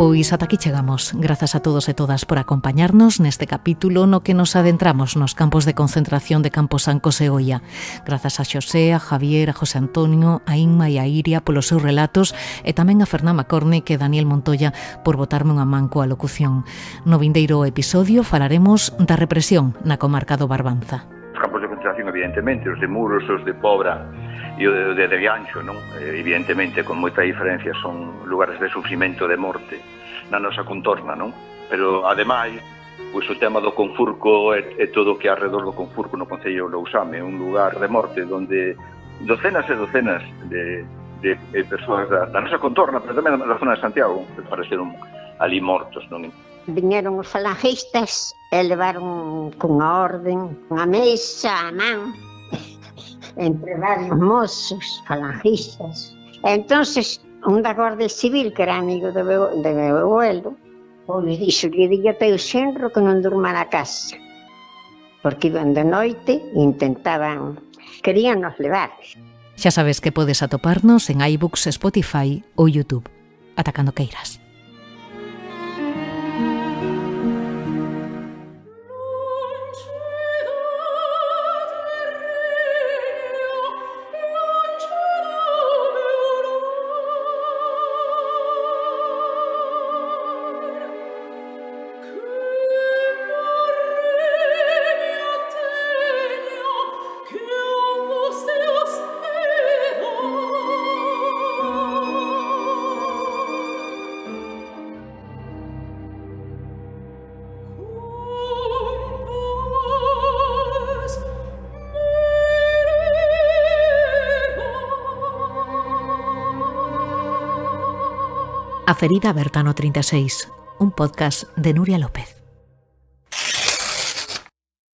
Pois ata aquí chegamos. Grazas a todos e todas por acompañarnos neste capítulo no que nos adentramos nos campos de concentración de Camposanco Segoia. Grazas a Xosé, a Javier, a José Antonio, a Inma e a Iria polos seus relatos e tamén a Fernanda Corne e Daniel Montoya por botarme unha man coa locución. No vindeiro episodio falaremos da represión na comarca do Barbanza. Os campos de concentración, evidentemente, os de Muros, os de Pobra e o de Rianxo, non? Evidentemente, con moita diferencia, son lugares de sufrimento, de morte na nosa contorna, non? Pero, ademais, pois o tema do Confurco e todo o que alrededor do Confurco no Concello de Lousame, un lugar de morte onde docenas e docenas de persoas da nosa contorna, pero tamén da zona de Santiago, apareceron ali mortos, non? Viñeron os falangistas e levaron cunha orden, unha mesa, a man, entre varios mozos falangistas. Entonces, un da Guardia Civil, que era amigo de meu abuelo, pois dixo que dille ao teu xenro que non durma na casa, porque iban de noite e querían nos levar. Xa sabes que podes atoparnos en iBooks, Spotify ou YouTube. Ata cando queiras. A ferida aberta no 36, un podcast de Nuria López.